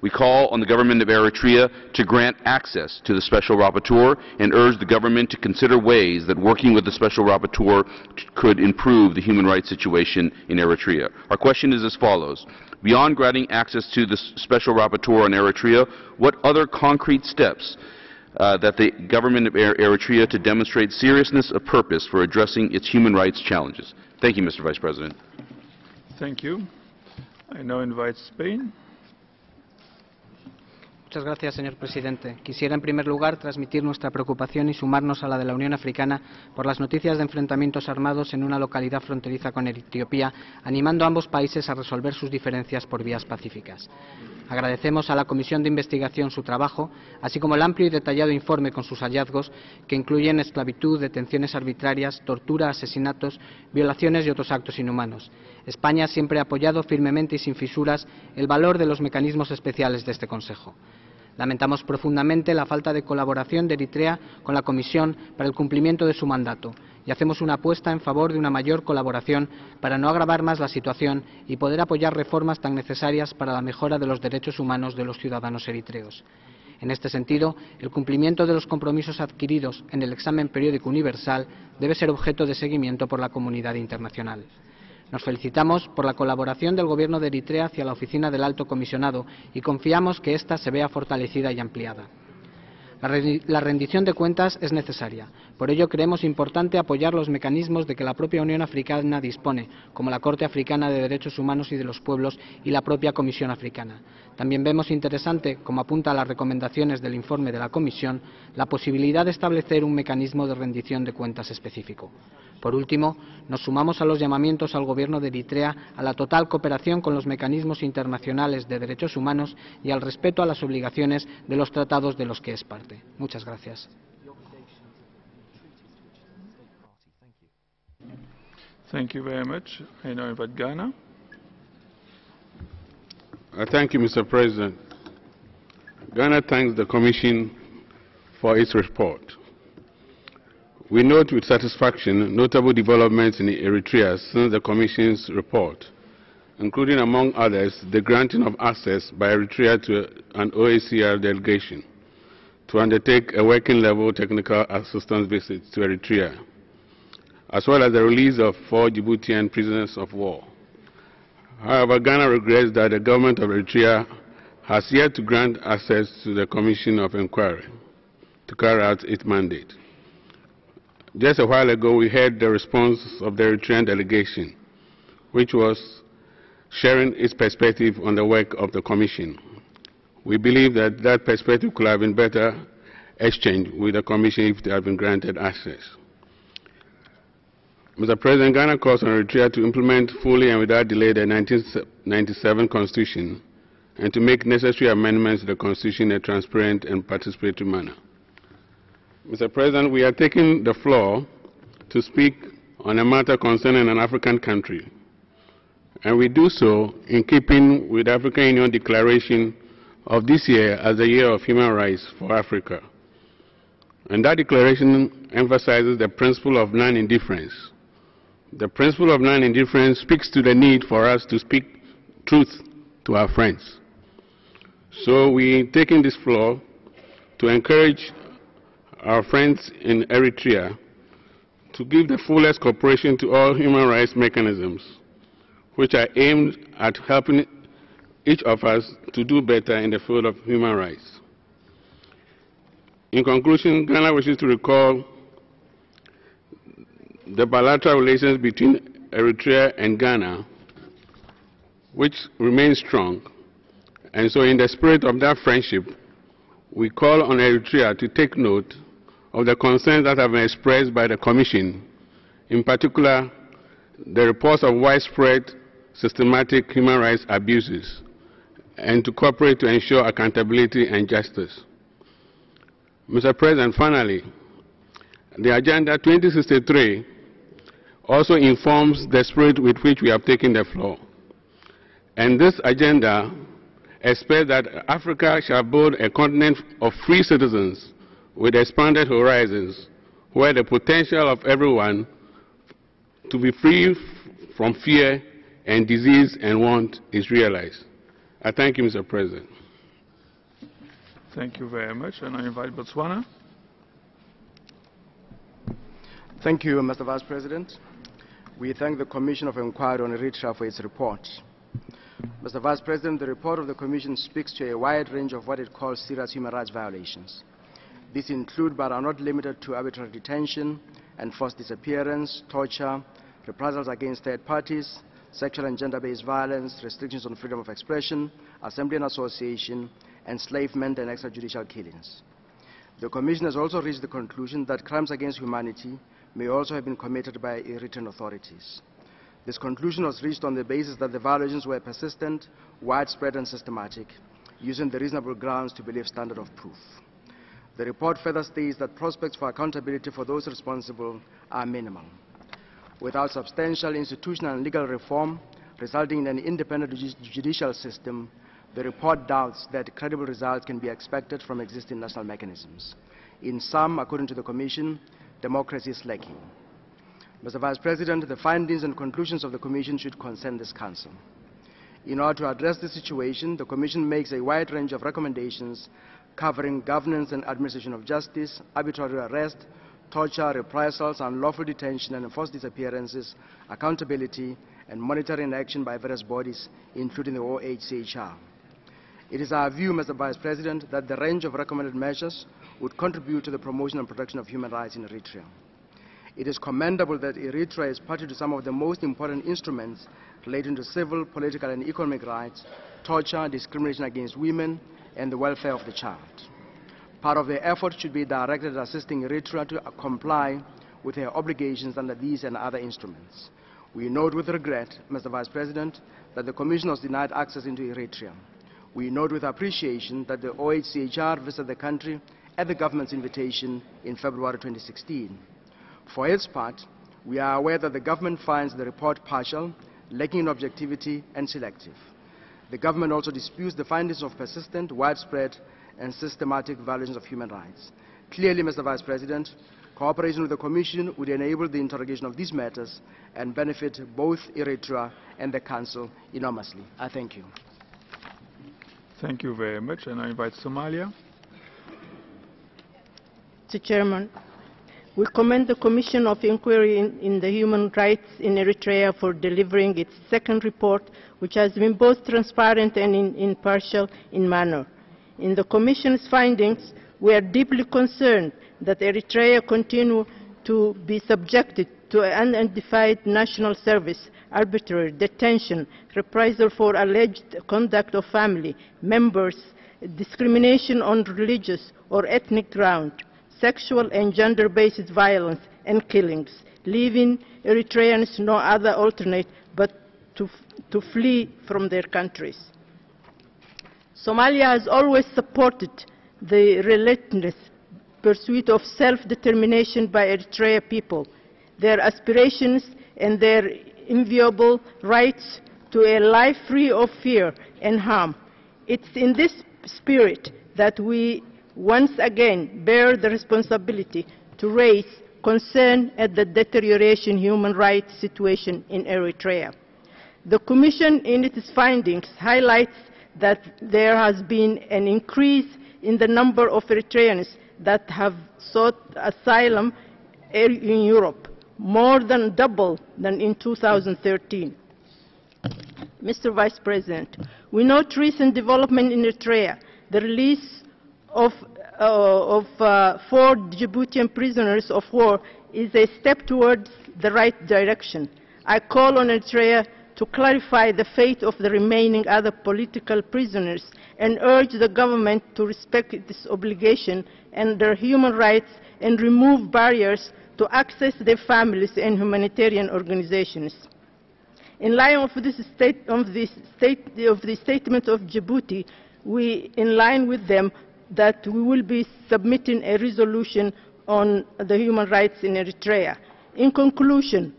Q: We call on the government of Eritrea to grant access to the Special Rapporteur and urge the government to consider ways that working with the Special Rapporteur could improve the human rights situation in Eritrea. Our question is as follows. Beyond granting access to the Special Rapporteur on Eritrea, what other concrete steps that the government of Eritrea to demonstrate seriousness of purpose for addressing its human rights challenges? Thank you, Mr. Vice President.
A: Thank you. I now invite Spain.
R: Muchas gracias, señor presidente. Quisiera, en primer lugar, transmitir nuestra preocupación y sumarnos a la de la Unión Africana por las noticias de enfrentamientos armados en una localidad fronteriza con Etiopía, animando a ambos países a resolver sus diferencias por vías pacíficas. Agradecemos a la Comisión de Investigación su trabajo, así como el amplio y detallado informe con sus hallazgos, que incluyen esclavitud, detenciones arbitrarias, tortura, asesinatos, violaciones y otros actos inhumanos. España siempre ha apoyado firmemente y sin fisuras el valor de los mecanismos especiales de este Consejo. Lamentamos profundamente la falta de colaboración de Eritrea con la Comisión para el cumplimiento de su mandato y hacemos una apuesta en favor de una mayor colaboración para no agravar más la situación y poder apoyar reformas tan necesarias para la mejora de los derechos humanos de los ciudadanos eritreos. En este sentido, el cumplimiento de los compromisos adquiridos en el examen periódico universal debe ser objeto de seguimiento por la comunidad internacional. Nos felicitamos por la colaboración del Gobierno de Eritrea hacia la Oficina del Alto Comisionado y confiamos que ésta se vea fortalecida y ampliada. La rendición de cuentas es necesaria. Por ello, creemos importante apoyar los mecanismos de que la propia Unión Africana dispone, como la Corte Africana de Derechos Humanos y de los Pueblos y la propia Comisión Africana. También vemos interesante, como apunta a las recomendaciones del informe de la Comisión, la posibilidad de establecer un mecanismo de rendición de cuentas específico. Por último, nos sumamos a los llamamientos al Gobierno de Eritrea a la total cooperación con los mecanismos internacionales de derechos humanos y al respeto a las obligaciones de los tratados de los que es parte. Muchas gracias.
A: Thank you very much. I now invite Ghana.
S: Thank you, Mr. President. Ghana thanks the Commission for its report. We note with satisfaction notable developments in Eritrea since the Commission's report, including, among others, the granting of access by Eritrea to an OHCR delegation to undertake a working-level technical assistance visit to Eritrea, as well as the release of 4 Djiboutian prisoners of war. However, Ghana regrets that the government of Eritrea has yet to grant access to the Commission of Inquiry to carry out its mandate. Just a while ago, we heard the response of the Eritrean delegation, which was sharing its perspective on the work of the Commission. We believe that that perspective could have been better exchanged with the Commission if they had been granted access. Mr. President, Ghana calls on Eritrea to implement fully and without delay the 1997 Constitution and to make necessary amendments to the Constitution in a transparent and participatory manner. Mr. President, we are taking the floor to speak on a matter concerning an African country, and we do so in keeping with the African Union Declaration of this year as the Year of Human Rights for Africa. And that declaration emphasizes the principle of non-indifference. The principle of non-indifference speaks to the need for us to speak truth to our friends. So we are taking this floor to encourage our friends in Eritrea to give the fullest cooperation to all human rights mechanisms, which are aimed at helping each of us to do better in the field of human rights. In conclusion, Ghana wishes to recall the bilateral relations between Eritrea and Ghana, which remain strong. And so in the spirit of that friendship, we call on Eritrea to take note of the concerns that have been expressed by the Commission, in particular the reports of widespread systematic human rights abuses, and to cooperate to ensure accountability and justice. Mr. President, finally, the Agenda 2063 also informs the spirit with which we have taken the floor. And this agenda expects that Africa shall build a continent of free citizens with expanded horizons, where the potential of everyone to be free from fear and disease and want is realized. I thank you, Mr. President.
A: Thank you very much. And I invite Botswana.
T: Thank you, Mr. Vice President. We thank the Commission of Inquiry on Eritrea for its report. Mr. Vice President, the report of the Commission speaks to a wide range of what it calls serious human rights violations. These include, but are not limited to, arbitrary detention, enforced disappearance, torture, reprisals against third parties, sexual and gender-based violence, restrictions on freedom of expression, assembly and association, enslavement, and extrajudicial killings. The Commission has also reached the conclusion that crimes against humanity may also have been committed by Eritrean authorities. This conclusion was reached on the basis that the violations were persistent, widespread, and systematic, using the reasonable grounds to believe standard of proof. The report further states that prospects for accountability for those responsible are minimal. Without substantial institutional and legal reform resulting in an independent judicial system, the report doubts that credible results can be expected from existing national mechanisms. In sum, according to the Commission, democracy is lacking. Mr. Vice President, the findings and conclusions of the Commission should concern this Council. In order to address this situation, the Commission makes a wide range of recommendations covering governance and administration of justice, arbitrary arrest, torture, reprisals, unlawful detention and enforced disappearances, accountability, and monitoring action by various bodies, including the OHCHR. It is our view, Mr. Vice President, that the range of recommended measures would contribute to the promotion and protection of human rights in Eritrea. It is commendable that Eritrea is party to some of the most important instruments relating to civil, political, and economic rights, torture, discrimination against women, and the welfare of the child. Part of the effort should be directed at assisting Eritrea to comply with her obligations under these and other instruments. We note with regret, Mr. Vice President, that the Commission was denied access into Eritrea. We note with appreciation that the OHCHR visited the country at the government's invitation in February 2016. For its part, we are aware that the government finds the report partial, lacking in objectivity, and selective. The government also disputes the findings of persistent, widespread, and systematic violations of human rights. Clearly, Mr. Vice President, cooperation with the Commission would enable the interrogation of these matters and benefit both Eritrea and the Council enormously. I thank you.
A: Thank you very much. And I invite Somalia.
U: Mr. Chairman, we commend the Commission of Inquiry in the Human Rights in Eritrea for delivering its second report, which has been both transparent and impartial in manner. In the Commission's findings, we are deeply concerned that Eritrea continue to be subjected to unidentified national service, arbitrary detention, reprisal for alleged conduct of family members, discrimination on religious or ethnic ground, sexual and gender-based violence and killings, leaving Eritreans no other alternate but to flee from their countries. Somalia has always supported the relentless pursuit of self-determination by Eritrean people, their aspirations and their inviolable rights to a life free of fear and harm. It's in this spirit that we once again bear the responsibility to raise concern at the deterioration human rights situation in Eritrea. The Commission in its findings highlights that there has been an increase in the number of Eritreans that have sought asylum in Europe, more than double than in 2013. Mr. Vice President, we note recent development in Eritrea, the release of 4 Djiboutian prisoners of war is a step towards the right direction. I call on Eritrea to clarify the fate of the remaining other political prisoners and urge the government to respect its obligation under human rights and remove barriers to access their families and humanitarian organizations. In line of the statement of Djibouti, we, in line with them, that we will be submitting a resolution on the human rights in Eritrea. In conclusion,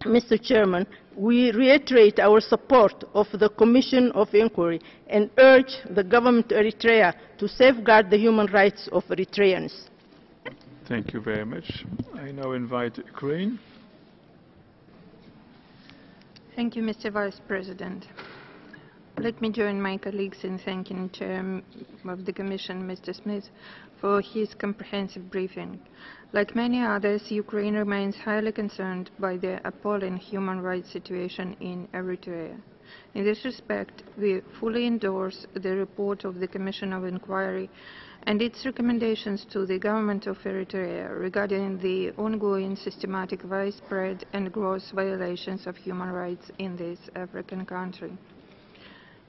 U: Mr. Chairman, we reiterate our support of the Commission of Inquiry and urge the government of Eritrea to safeguard the human rights of Eritreans.
A: Thank you very much. I now invite Ukraine.
V: Thank you, Mr. Vice President. Let me join my colleagues in thanking the Chair of the Commission, Mr. Smith, for his comprehensive briefing. Like many others, Ukraine remains highly concerned by the appalling human rights situation in Eritrea. In this respect, we fully endorse the report of the Commission of Inquiry and its recommendations to the government of Eritrea regarding the ongoing systematic, widespread and gross violations of human rights in this African country.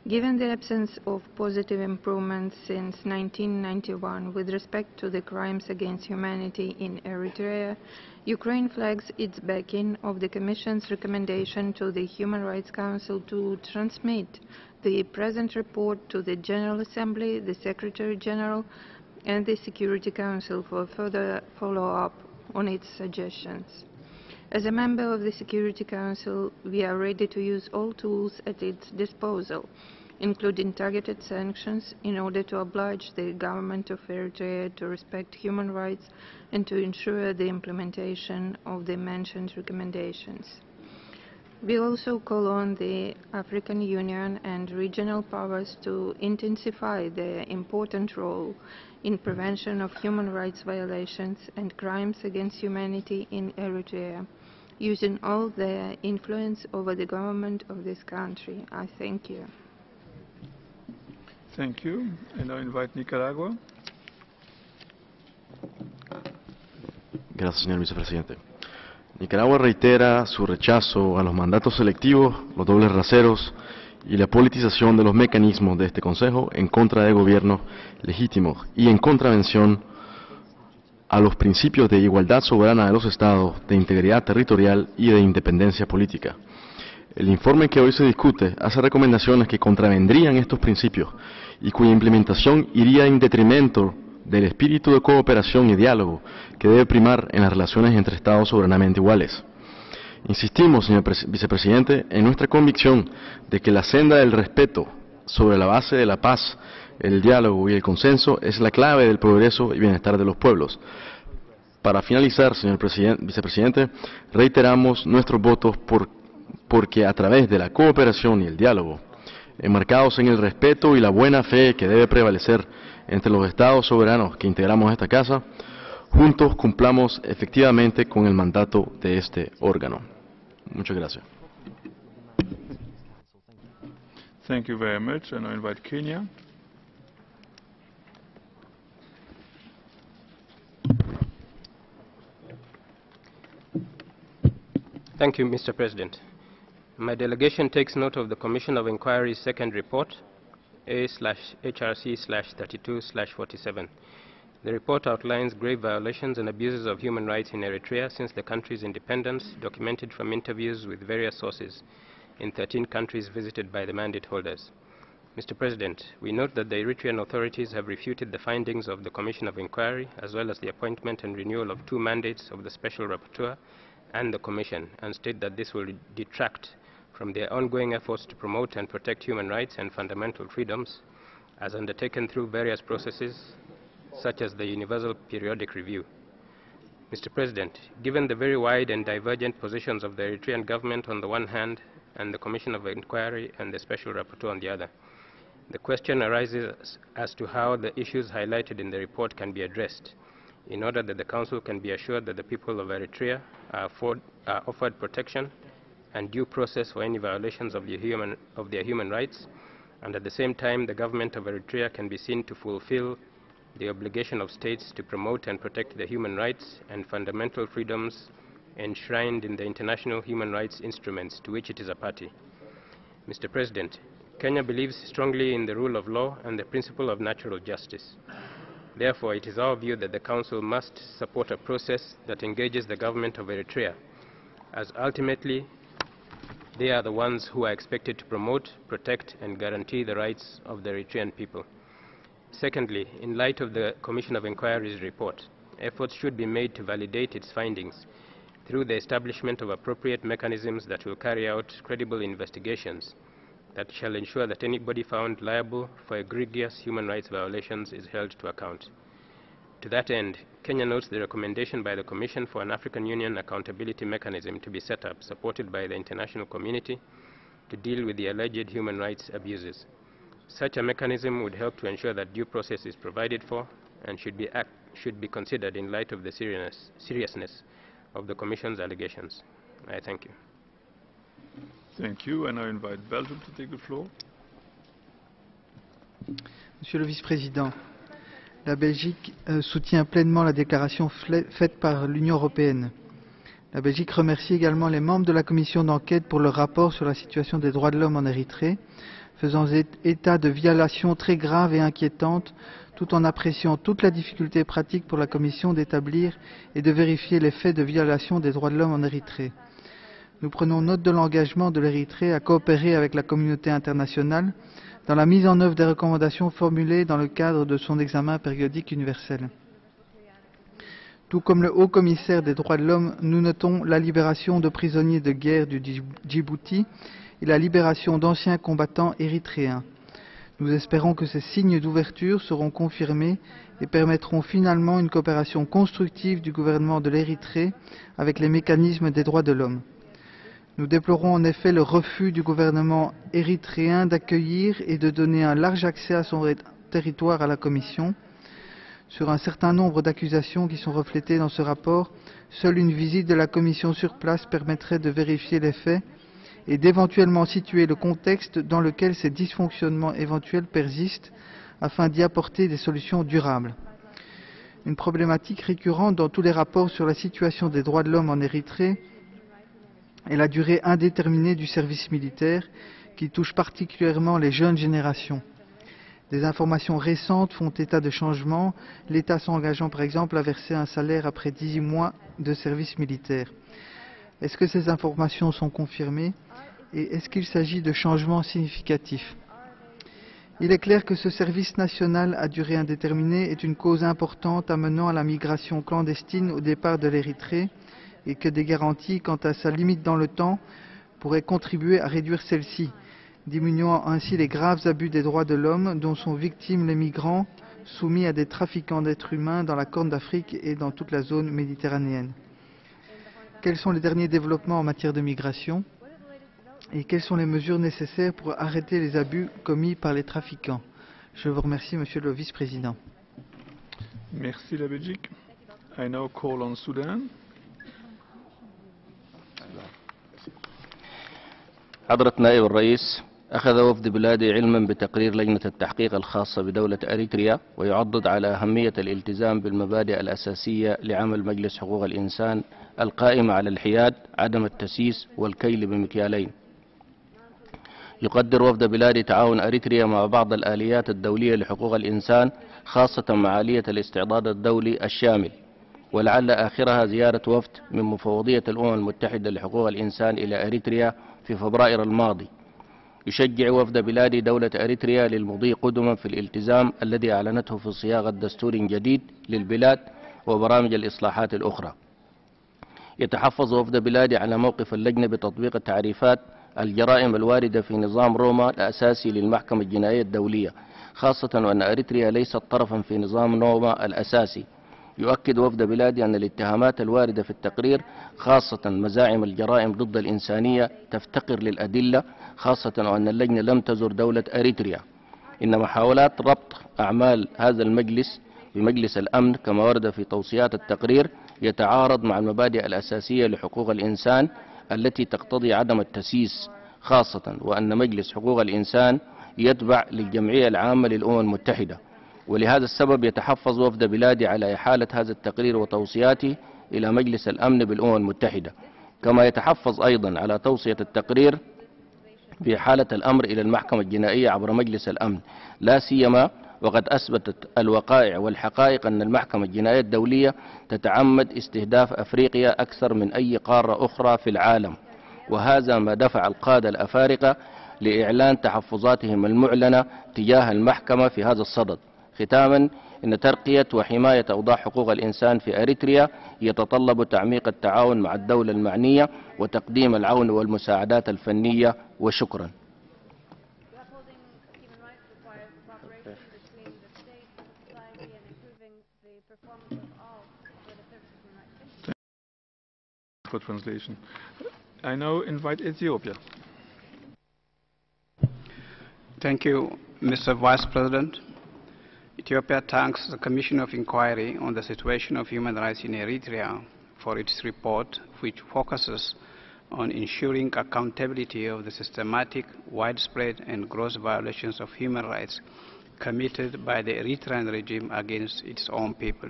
V: Given the absence of positive improvements since 1991 with respect to the crimes against humanity in Eritrea, Ukraine flags its backing of the Commission's recommendation to the Human Rights Council to transmit the present report to the General Assembly, the Secretary General, and the Security Council for further follow-up on its suggestions. As a member of the Security Council, we are ready to use all tools at its disposal, including targeted sanctions, in order to oblige the government of Eritrea to respect human rights and to ensure the implementation of the mentioned recommendations. We also call on the African Union and regional powers to intensify their important role in prevention of human rights violations and crimes against humanity in Eritrea, using all their influence over the government of this country. I thank you.
A: Thank you. And I invite Nicaragua.
W: Gracias, señor vicepresidente. Nicaragua reitera su rechazo a los mandatos selectivos, los dobles raseros y la politización de los mecanismos de este Consejo en contra de gobiernos legítimos y en contravención a los principios de igualdad soberana de los Estados, de integridad territorial y de independencia política. El informe que hoy se discute hace recomendaciones que contravendrían estos principios y cuya implementación iría en detrimento del espíritu de cooperación y diálogo que debe primar en las relaciones entre Estados soberanamente iguales. Insistimos, señor vicepresidente, en nuestra convicción de que la senda del respeto sobre la base de la paz, El diálogo y el consenso es la clave del progreso y bienestar de los pueblos. Para finalizar, señor vicepresidente, reiteramos nuestros votos porque a través de la cooperación y el diálogo, enmarcados en el respeto y la buena fe que debe prevalecer entre los estados soberanos que integramos esta casa, juntos cumplamos efectivamente con el mandato de este órgano. Muchas gracias.
A: Thank you very much, and I invite Kenya.
B: Thank you, Mr. President. My delegation takes note of the Commission of Inquiry's second report, A/HRC/32/47. The report outlines grave violations and abuses of human rights in Eritrea since the country's independence, documented from interviews with various sources in 13 countries visited by the mandate holders. Mr. President, we note that the Eritrean authorities have refuted the findings of the Commission of Inquiry, as well as the appointment and renewal of 2 mandates of the Special Rapporteur and the Commission, and state that this will detract from their ongoing efforts to promote and protect human rights and fundamental freedoms, as undertaken through various processes, such as the Universal Periodic Review. Mr. President, given the very wide and divergent positions of the Eritrean government on the one hand, and the Commission of Inquiry and the Special Rapporteur on the other, the question arises as to how the issues highlighted in the report can be addressed, in order that the Council can be assured that the people of Eritrea are offered protection and due process for any violations of their human rights, and at the same time the government of Eritrea can be seen to fulfill the obligation of states to promote and protect the human rights and fundamental freedoms enshrined in the international human rights instruments to which it is a party. Mr. President, Kenya believes strongly in the rule of law and the principle of natural justice. Therefore, it is our view that the Council must support a process that engages the government of Eritrea, as ultimately they are the ones who are expected to promote, protect, and guarantee the rights of the Eritrean people. Secondly, in light of the Commission of Inquiry's report, efforts should be made to validate its findings through the establishment of appropriate mechanisms that will carry out credible investigations that shall ensure that anybody found liable for egregious human rights violations is held to account. To that end, Kenya notes the recommendation by the Commission for an African Union accountability mechanism to be set up, supported by the international community, to deal with the alleged human rights abuses. Such a mechanism would help to ensure that due process is provided for and should be considered in light of the seriousness of the Commission's allegations. I thank you.
A: Thank you, and I invite Belgium to take the floor.
C: Monsieur le Vice-président, la Belgique soutient pleinement la déclaration faite par l'Union européenne. La Belgique remercie également les membres de la commission d'enquête pour leur rapport sur la situation des droits de l'homme en Érythrée, faisant état de violations très graves et inquiétantes, tout en appréciant toute la difficulté pratique pour la Commission d'établir et de vérifier les faits de violation des droits de l'homme en Érythrée. Nous prenons note de l'engagement de l'Érythrée à coopérer avec la communauté internationale dans la mise en œuvre des recommandations formulées dans le cadre de son examen périodique universel. Tout comme le haut-commissaire des droits de l'homme, nous notons la libération de prisonniers de guerre du Djibouti et la libération d'anciens combattants érythréens. Nous espérons que ces signes d'ouverture seront confirmés et permettront finalement une coopération constructive du gouvernement de l'Érythrée avec les mécanismes des droits de l'homme. Nous déplorons en effet le refus du gouvernement érythréen d'accueillir et de donner un large accès à son territoire à la Commission. Sur un certain nombre d'accusations qui sont reflétées dans ce rapport, seule une visite de la Commission sur place permettrait de vérifier les faits et d'éventuellement situer le contexte dans lequel ces dysfonctionnements éventuels persistent afin d'y apporter des solutions durables. Une problématique récurrente dans tous les rapports sur la situation des droits de l'homme en Érythrée est la durée indéterminée du service militaire qui touche particulièrement les jeunes générations. Des informations récentes font état de changements, l'État s'engageant par exemple à verser un salaire après 18 mois de service militaire. Est-ce que ces informations sont confirmées et est-ce qu'il s'agit de changements significatifs? Il est clair que ce service national à durée indéterminée est une cause importante amenant à la migration clandestine au départ de l'Érythrée et que des garanties quant à sa limite dans le temps pourraient contribuer à réduire celle-ci. diminuant ainsi les graves abus des droits de l'homme dont sont victimes les migrants soumis à des trafiquants d'êtres humains dans la Corne d'Afrique et dans toute la zone méditerranéenne. Quels sont les derniers développements en matière de migration et quelles sont les mesures nécessaires pour arrêter les abus commis par les trafiquants? Je vous remercie, Monsieur le Vice-président.
A: Merci, la Belgique. I now call on Sudan.
D: حضرة نائب الرئيس، أخذ وفد بلادي علما بتقرير لجنة التحقيق الخاصة بدولة أريتريا ويعضد على أهمية الالتزام بالمبادئ الأساسية لعمل مجلس حقوق الإنسان القائمة على الحياد، عدم التسييس والكيل بمكيالين. يقدر وفد بلادي تعاون أريتريا مع بعض الآليات الدولية لحقوق الإنسان خاصة مع آلية الاستعداد الدولي الشامل، ولعل آخرها زيارة وفد من مفوضية الأمم المتحدة لحقوق الإنسان إلى أريتريا في فبراير الماضي. يشجع وفد بلادي دولة أريتريا للمضي قدما في الالتزام الذي أعلنته في صياغة دستور جديد للبلاد وبرامج الإصلاحات الأخرى. يتحفظ وفد بلادي على موقف اللجنة بتطبيق تعريفات الجرائم الواردة في نظام روما الأساسي للمحكمة الجنائية الدولية، خاصة وأن أريتريا ليست طرفا في نظام روما الأساسي. يؤكد وفد بلادي أن الاتهامات الواردة في التقرير خاصة مزاعم الجرائم ضد الإنسانية تفتقر للأدلة، خاصة وأن اللجنة لم تزر دولة أريتريا. إن محاولات ربط أعمال هذا المجلس بمجلس الأمن كما ورد في توصيات التقرير يتعارض مع المبادئ الأساسية لحقوق الإنسان التي تقتضي عدم التسييس، خاصة وأن مجلس حقوق الإنسان يتبع للجمعية العامة للأمم المتحدة. ولهذا السبب يتحفظ وفد بلادي على إحالة هذا التقرير وتوصياته إلى مجلس الأمن بالأمم المتحدة، كما يتحفظ أيضا على توصية التقرير بإحالة الأمر إلى المحكمة الجنائية عبر مجلس الأمن، لا سيما وقد أثبتت الوقائع والحقائق أن المحكمة الجنائية الدولية تتعمد استهداف أفريقيا أكثر من أي قارة أخرى في العالم، وهذا ما دفع القادة الأفارقة لإعلان تحفظاتهم المعلنة تجاه المحكمة في هذا الصدد. ختاما، إن ترقية وحماية أوضاع حقوق الإنسان في أريتريا يتطلب تعميق التعاون مع الدولة المعنية وتقديم العون والمساعدات الفنية. وشكرا.
A: For translation. I now invite Ethiopia.
E: Thank you, Mr. Vice President. Ethiopia thanks the Commission of Inquiry on the Situation of Human Rights in Eritrea for its report, which focuses on ensuring accountability of the systematic, widespread and gross violations of human rights committed by the Eritrean regime against its own people.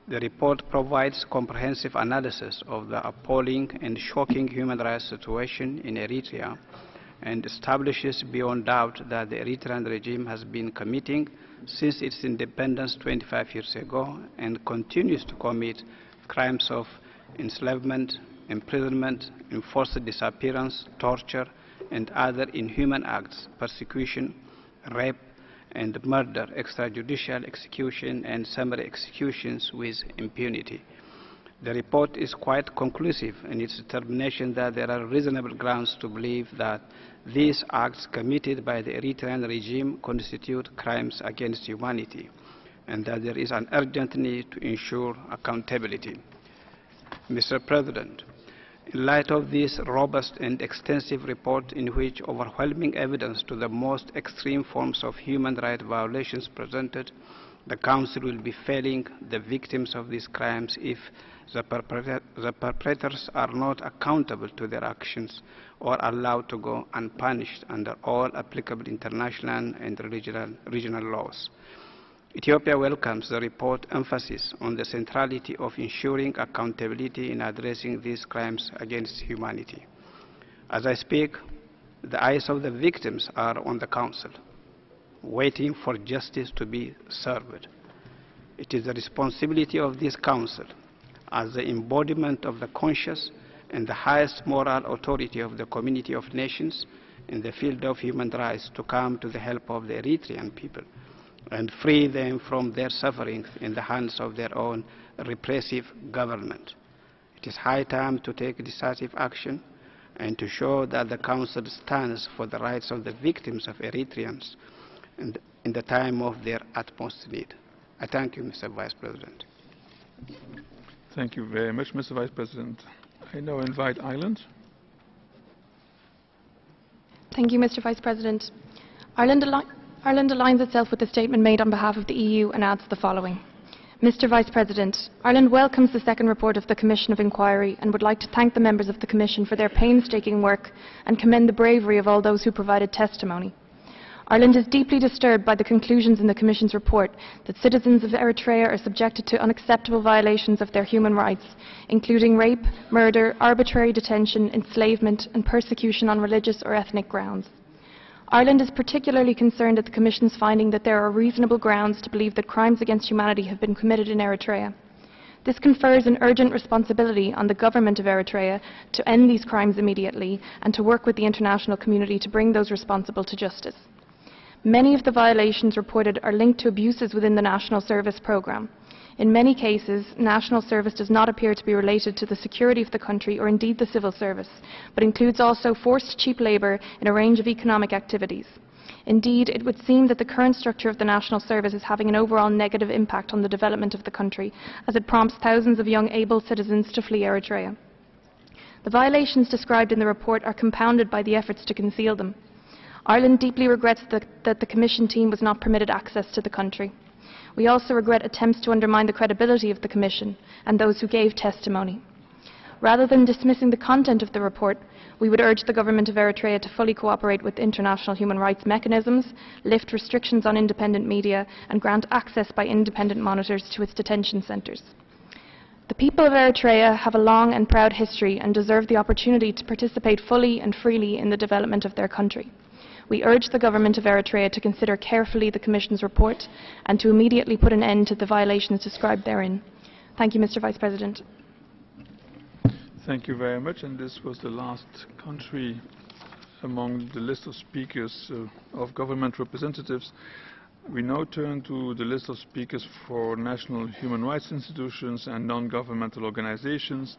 E: The report provides comprehensive analysis of the appalling and shocking human rights situation in Eritrea and establishes beyond doubt that the Eritrean regime has been committing since its independence 25 years ago and continues to commit crimes of enslavement, imprisonment, enforced disappearance, torture, and other inhuman acts, persecution, rape, and murder, extrajudicial execution, and summary executions with impunity. The report is quite conclusive in its determination that there are reasonable grounds to believe that these acts committed by the Eritrean regime constitute crimes against humanity, and that there is an urgent need to ensure accountability. Mr. President, in light of this robust and extensive report in which overwhelming evidence to the most extreme forms of human rights violations presented, the Council will be failing the victims of these crimes if the perpetrators are not accountable to their actions or allowed to go unpunished under all applicable international and regional laws. Ethiopia welcomes the report's emphasis on the centrality of ensuring accountability in addressing these crimes against humanity. As I speak, the eyes of the victims are on the Council, waiting for justice to be served. It is the responsibility of this Council, as the embodiment of the conscious and the highest moral authority of the community of nations in the field of human rights, to come to the help of the Eritrean people and free them from their suffering in the hands of their own repressive government. It is high time to take decisive action and to show that the Council stands for the rights of the victims of Eritreans in the time of their utmost need. I thank you, Mr. Vice President.
A: Thank you very much, Mr. Vice President. I now invite Ireland.
F: Thank you, Mr. Vice President. Ireland aligns itself with the statement made on behalf of the EU and adds the following. Mr. Vice President, Ireland welcomes the second report of the Commission of Inquiry and would like to thank the members of the Commission for their painstaking work and commend the bravery of all those who provided testimony. Ireland is deeply disturbed by the conclusions in the Commission's report that citizens of Eritrea are subjected to unacceptable violations of their human rights, including rape, murder, arbitrary detention, enslavement and persecution on religious or ethnic grounds. Ireland is particularly concerned at the Commission's finding that there are reasonable grounds to believe that crimes against humanity have been committed in Eritrea. This confers an urgent responsibility on the government of Eritrea to end these crimes immediately and to work with the international community to bring those responsible to justice. Many of the violations reported are linked to abuses within the National Service Programme. In many cases, national service does not appear to be related to the security of the country or indeed the civil service, but includes also forced cheap labour in a range of economic activities. Indeed, it would seem that the current structure of the national service is having an overall negative impact on the development of the country, as it prompts thousands of young able citizens to flee Eritrea. The violations described in the report are compounded by the efforts to conceal them. Ireland deeply regrets that the Commission team was not permitted access to the country. We also regret attempts to undermine the credibility of the Commission and those who gave testimony. Rather than dismissing the content of the report, we would urge the government of Eritrea to fully cooperate with international human rights mechanisms, lift restrictions on independent media, and grant access by independent monitors to its detention centres. The people of Eritrea have a long and proud history and deserve the opportunity to participate fully and freely in the development of their country. We urge the government of Eritrea to consider carefully the Commission's report and to immediately put an end to the violations described therein. Thank you, Mr. Vice President.
A: Thank you very much. And this was the last country among the list of speakers of government representatives. We now turn to the list of speakers for national human rights institutions and non-governmental organizations.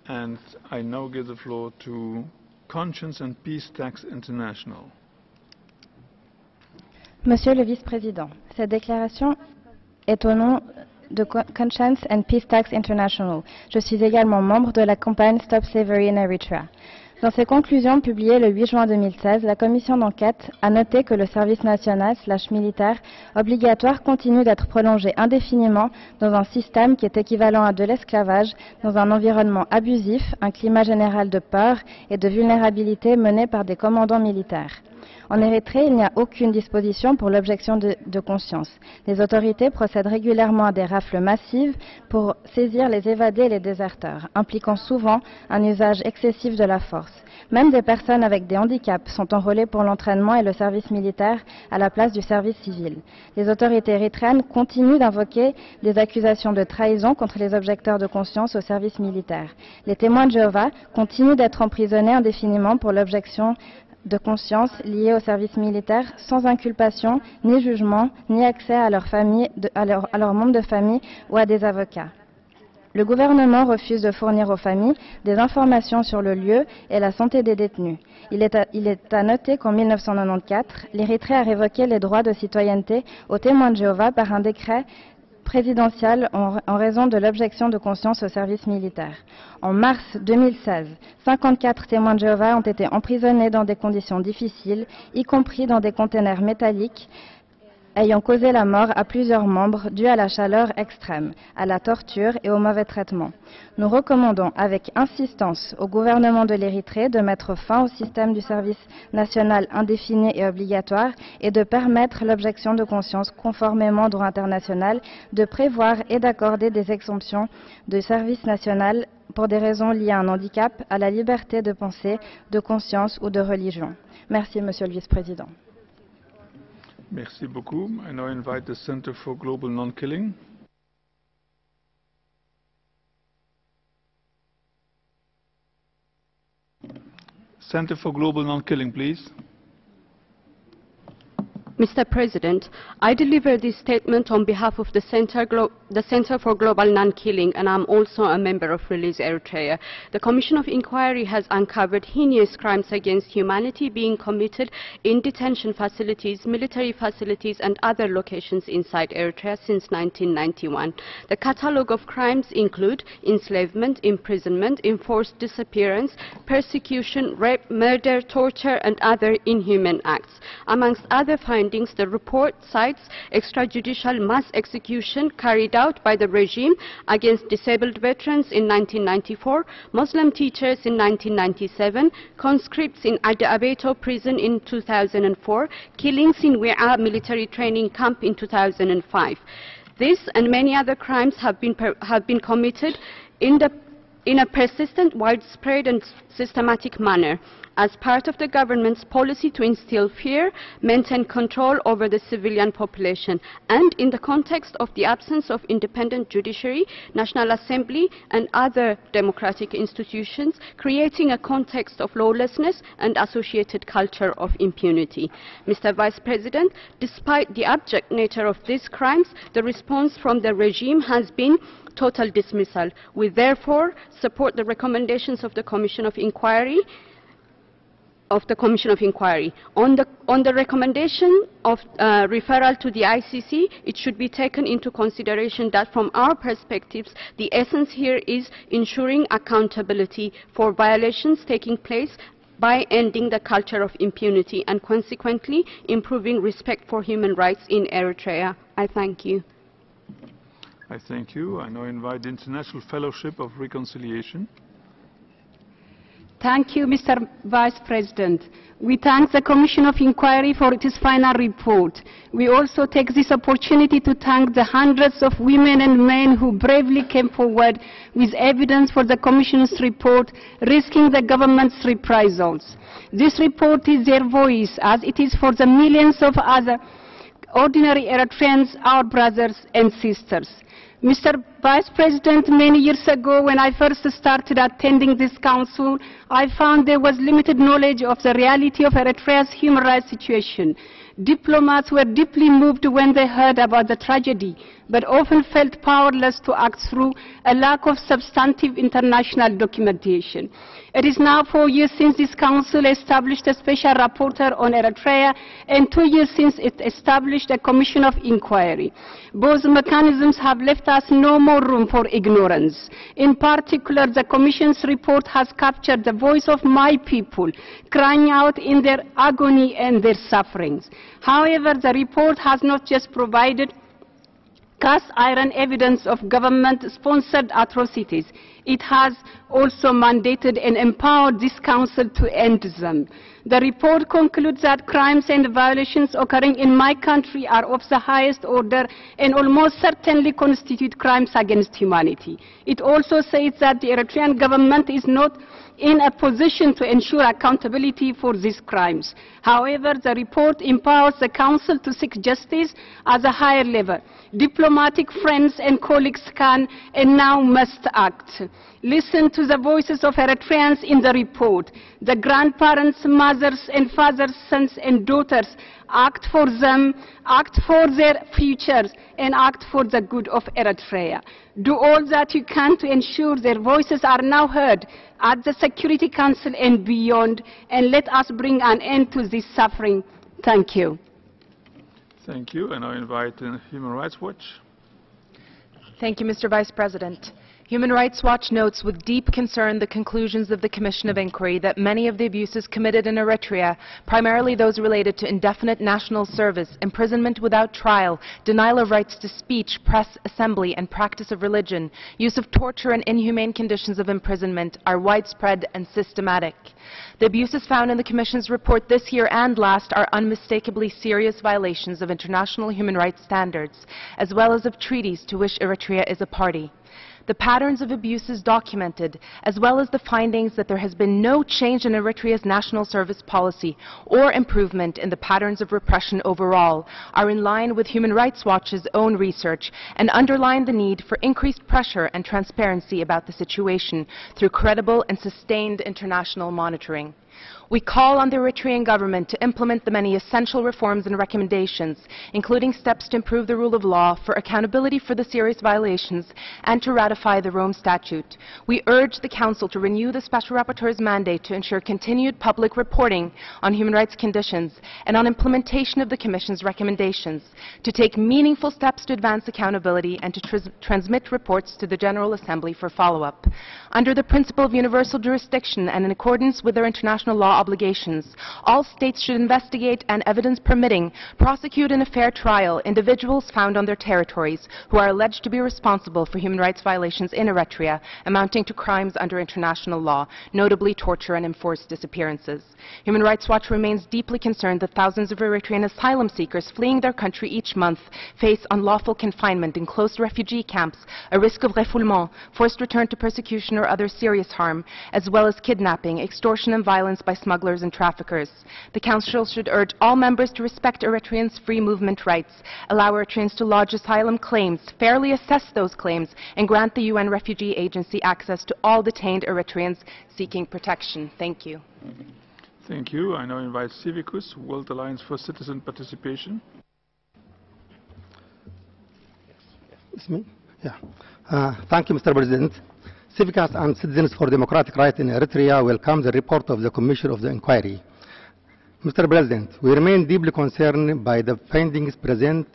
A: And I now give the floor to Conscience and Peace Tax International.
G: Monsieur le Vice-président, cette déclaration est au nom de Conscience and Peace Tax International. Je suis également membre de la campagne Stop Slavery in Eritrea. Dans ses conclusions publiées le 8 juin 2016, la commission d'enquête a noté que le service national / militaire obligatoire continue d'être prolongé indéfiniment dans un système qui est équivalent à de l'esclavage, dans un environnement abusif, un climat général de peur et de vulnérabilité mené par des commandants militaires. En Érythrée, il n'y a aucune disposition pour l'objection de conscience. Les autorités procèdent régulièrement à des rafles massives pour saisir les évadés et les déserteurs, impliquant souvent un usage excessif de la force. Même des personnes avec des handicaps sont enrôlées pour l'entraînement et le service militaire à la place du service civil. Les autorités érythréennes continuent d'invoquer des accusations de trahison contre les objecteurs de conscience au service militaire. Les témoins de Jéhovah continuent d'être emprisonnés indéfiniment pour l'objection de conscience liée au service militaire sans inculpation, ni jugement, ni accès à leur famille, à leurs membres de famille ou à des avocats. Le gouvernement refuse de fournir aux familles des informations sur le lieu et la santé des détenus. Il est à noter qu'en 1994, l'Érythrée a révoqué les droits de citoyenneté aux témoins de Jéhovah par un décret présidentielle en raison de l'objection de conscience au service militaire. En mars 2016, 54 témoins de Jéhovah ont été emprisonnés dans des conditions difficiles, y compris dans des containers métalliques, ayant causé la mort à plusieurs membres due à la chaleur extrême, à la torture et au mauvais traitement. Nous recommandons avec insistance au gouvernement de l'Érythrée de mettre fin au système du service national indéfini et obligatoire et de permettre l'objection de conscience conformément au droit international, de prévoir et d'accorder des exemptions de service national pour des raisons liées à un handicap, à la liberté de pensée, de conscience ou de religion. Merci, Monsieur le Vice-président.
A: Merci beaucoup. I now invite the Center for Global Non-Killing. Center for Global Non-Killing, please.
H: Mr. President, I deliver this statement on behalf of the Center the Center for Global Non-Killing, and I'm also a member of Release Eritrea. The Commission of Inquiry has uncovered heinous crimes against humanity being committed in detention facilities, military facilities, and other locations inside Eritrea since 1991. The catalogue of crimes include enslavement, imprisonment, enforced disappearance, persecution, rape, murder, torture, and other inhuman acts. Amongst other findings, the report cites extrajudicial mass execution carried out by the regime against disabled veterans in 1994, Muslim teachers in 1997, conscripts in Abeto prison in 2004, killings in Wi'a military training camp in 2005. This and many other crimes have been committed in a persistent, widespread and systematic manner as part of the government's policy to instill fear, maintain control over the civilian population, and in the context of the absence of independent judiciary, National Assembly, and other democratic institutions, creating a context of lawlessness and associated culture of impunity. Mr. Vice President, despite the abject nature of these crimes, the response from the regime has been total dismissal. We therefore support the recommendations of the Commission of Inquiry. On the recommendation of referral to the ICC, it should be taken into consideration that from our perspectives, the essence here is ensuring accountability for violations taking place by ending the culture of impunity and consequently improving respect for human rights in Eritrea. I thank you.
A: I thank you. I now invite the International Fellowship of Reconciliation.
I: Thank you, Mr. Vice President. We thank the Commission of Inquiry for its final report. We also take this opportunity to thank the hundreds of women and men who bravely came forward with evidence for the Commission's report, risking the government's reprisals. This report is their voice, as it is for the millions of other ordinary Eritreans, our brothers and sisters. Mr. Vice President, many years ago when I first started attending this council, I found there was limited knowledge of the reality of Eritrea's human rights situation. Diplomats were deeply moved when they heard about the tragedy, but often felt powerless to act through a lack of substantive international documentation. It is now 4 years since this Council established a special rapporteur on Eritrea and 2 years since it established a Commission of Inquiry. Both mechanisms have left us no more room for ignorance. In particular, the Commission's report has captured the voice of my people, crying out in their agony and their sufferings. However, the report has not just provided cast iron evidence of government-sponsored atrocities. It has also mandated and empowered this Council to end them. The report concludes that crimes and violations occurring in my country are of the highest order and almost certainly constitute crimes against humanity. It also says that the Eritrean government is not in a position to ensure accountability for these crimes. However, the report empowers the Council to seek justice at a higher level. Diplomatic friends and colleagues can and now must act. Listen to the voices of Eritreans in the report. The grandparents, mothers and fathers, sons and daughters. Act for them, act for their futures, and act for the good of Eritrea. Do all that you can to ensure their voices are now heard at the Security Council and beyond, and let us bring an end to this suffering. Thank you.
A: Thank you, and I invite Human Rights Watch.
J: Thank you, Mr. Vice President. Human Rights Watch notes with deep concern the conclusions of the Commission of Inquiry that many of the abuses committed in Eritrea, primarily those related to indefinite national service, imprisonment without trial, denial of rights to speech, press, assembly, and practice of religion, use of torture and inhumane conditions of imprisonment, are widespread and systematic. The abuses found in the Commission's report this year and last are unmistakably serious violations of international human rights standards, as well as of treaties to which Eritrea is a party. The patterns of abuses documented, as well as the findings that there has been no change in Eritrea's national service policy or improvement in the patterns of repression overall, are in line with Human Rights Watch's own research and underline the need for increased pressure and transparency about the situation through credible and sustained international monitoring. We call on the Eritrean government to implement the many essential reforms and recommendations, including steps to improve the rule of law, for accountability for the serious violations, and to ratify the Rome Statute. We urge the Council to renew the Special Rapporteur's mandate to ensure continued public reporting on human rights conditions and on implementation of the Commission's recommendations, to take meaningful steps to advance accountability, and to transmit reports to the General Assembly for follow-up. Under the principle of universal jurisdiction and in accordance with their international law obligations, all states should investigate and, evidence permitting, prosecute in a fair trial individuals found on their territories who are alleged to be responsible for human rights violations in Eritrea amounting to crimes under international law, notably torture and enforced disappearances. Human Rights Watch remains deeply concerned that thousands of Eritrean asylum seekers fleeing their country each month face unlawful confinement in closed refugee camps, a risk of refoulement, forced return to persecution or other serious harm, as well as kidnapping, extortion and violence by smugglers and traffickers. The Council should urge all members to respect Eritreans' free movement rights, allow Eritreans to lodge asylum claims, fairly assess those claims, and grant the UN Refugee Agency access to all detained Eritreans seeking protection. Thank you.
A: Thank you. I now invite Civicus, World Alliance for Citizen Participation.
K: It's me? Yeah. Thank you, Mr. President. Civicus and Citizens for Democratic Rights in Eritrea welcome the report of the Commission of the Inquiry. Mr. President, we remain deeply concerned by the findings present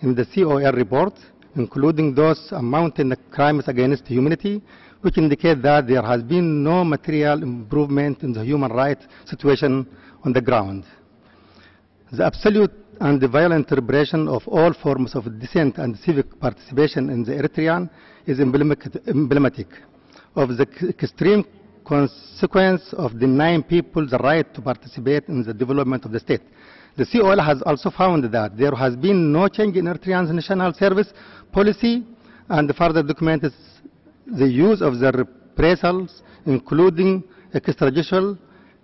K: in the COR report, including those amounting to crimes against humanity, which indicate that there has been no material improvement in the human rights situation on the ground. The absolute and the violent repression of all forms of dissent and civic participation in the Eritrean is emblematic of the extreme consequence of denying people the right to participate in the development of the state. The COL has also found that there has been no change in Eritrean's national service policy, and further documents the use of the reprisals, including extrajudicial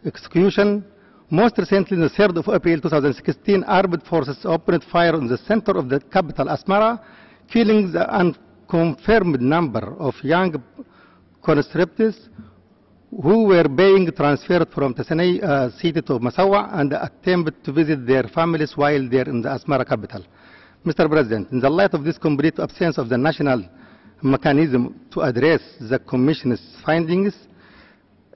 K: execution. Most recently, on the 3rd of April 2016, armed forces opened fire on the center of the capital, Asmara, killing the unconfirmed number of young conscripts who were being transferred from Tanzania city to Massawa and attempted to visit their families while they are in the Asmara capital. Mr. President, in the light of this complete absence of the national mechanism to address the Commission's findings,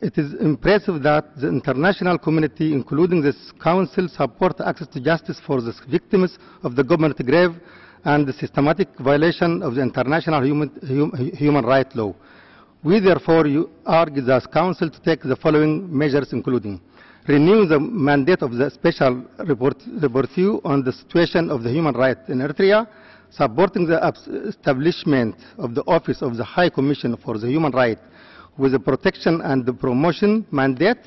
K: it is impressive that the international community, including this Council, support access to justice for the victims of the government grave and the systematic violation of the international human rights law. We therefore urge the Council to take the following measures, including renew the mandate of the Special Rapporteur on the situation of the human rights in Eritrea, supporting the establishment of the Office of the High Commission for the Human Rights with the protection and the promotion mandate,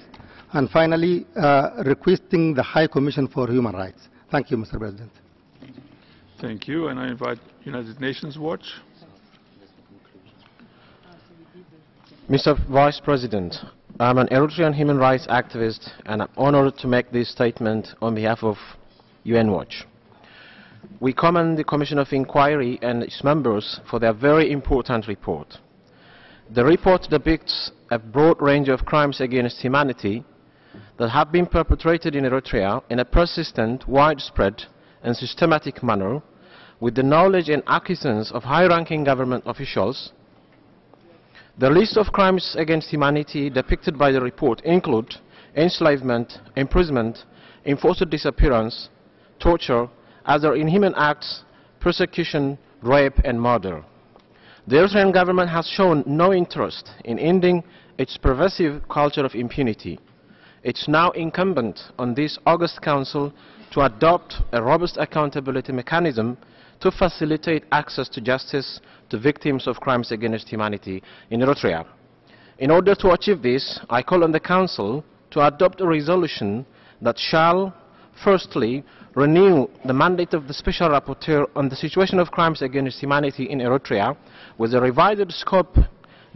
K: and finally requesting the High Commission for Human Rights. Thank you, Mr. President.
A: Thank you, and I invite United Nations Watch.
W: Mr. Vice President, I'm an Eritrean human rights activist, and I'm honored to make this statement on behalf of UN Watch. We commend the Commission of Inquiry and its members for their very important report. The report depicts a broad range of crimes against humanity that have been perpetrated in Eritrea in a persistent, widespread and systematic manner, with the knowledge and acquiescence of high-ranking government officials. The list of crimes against humanity depicted by the report include enslavement, imprisonment, enforced disappearance, torture, other inhuman acts, persecution, rape and murder. The Eritrean government has shown no interest in ending its pervasive culture of impunity. It's now incumbent on this August Council to adopt a robust accountability mechanism to facilitate access to justice to victims of crimes against humanity in Eritrea. In order to achieve this, I call on the Council to adopt a resolution that shall, firstly, renew the mandate of the Special Rapporteur on the situation of crimes against humanity in Eritrea with a revised scope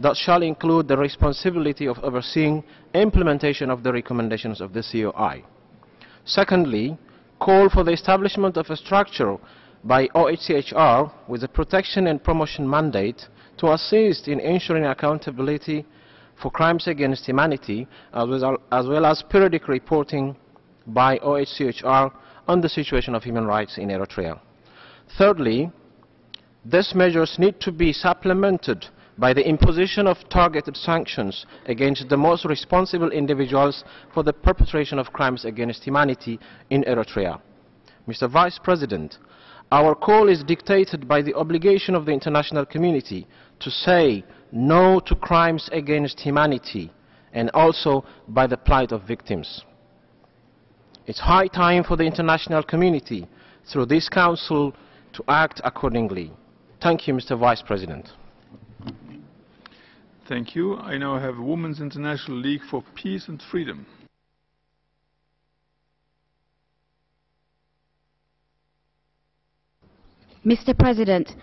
W: that shall include the responsibility of overseeing implementation of the recommendations of the COI. Secondly, call for the establishment of a structure by OHCHR with a protection and promotion mandate to assist in ensuring accountability
L: for crimes against humanity, as well as periodic reporting by OHCHR on the situation of human rights in Eritrea. Thirdly, these measures need to be supplemented by the imposition of targeted sanctions against the most responsible individuals for the perpetration of crimes against humanity in Eritrea. Mr. Vice President, our call is dictated by the obligation of the international community to say no to crimes against humanity, and also by the plight of victims. It's high time for the international community, through this Council, to act accordingly. Thank you, Mr. Vice President.
A: Thank you. I now have Women's International League for Peace and Freedom.
M: Mr. President,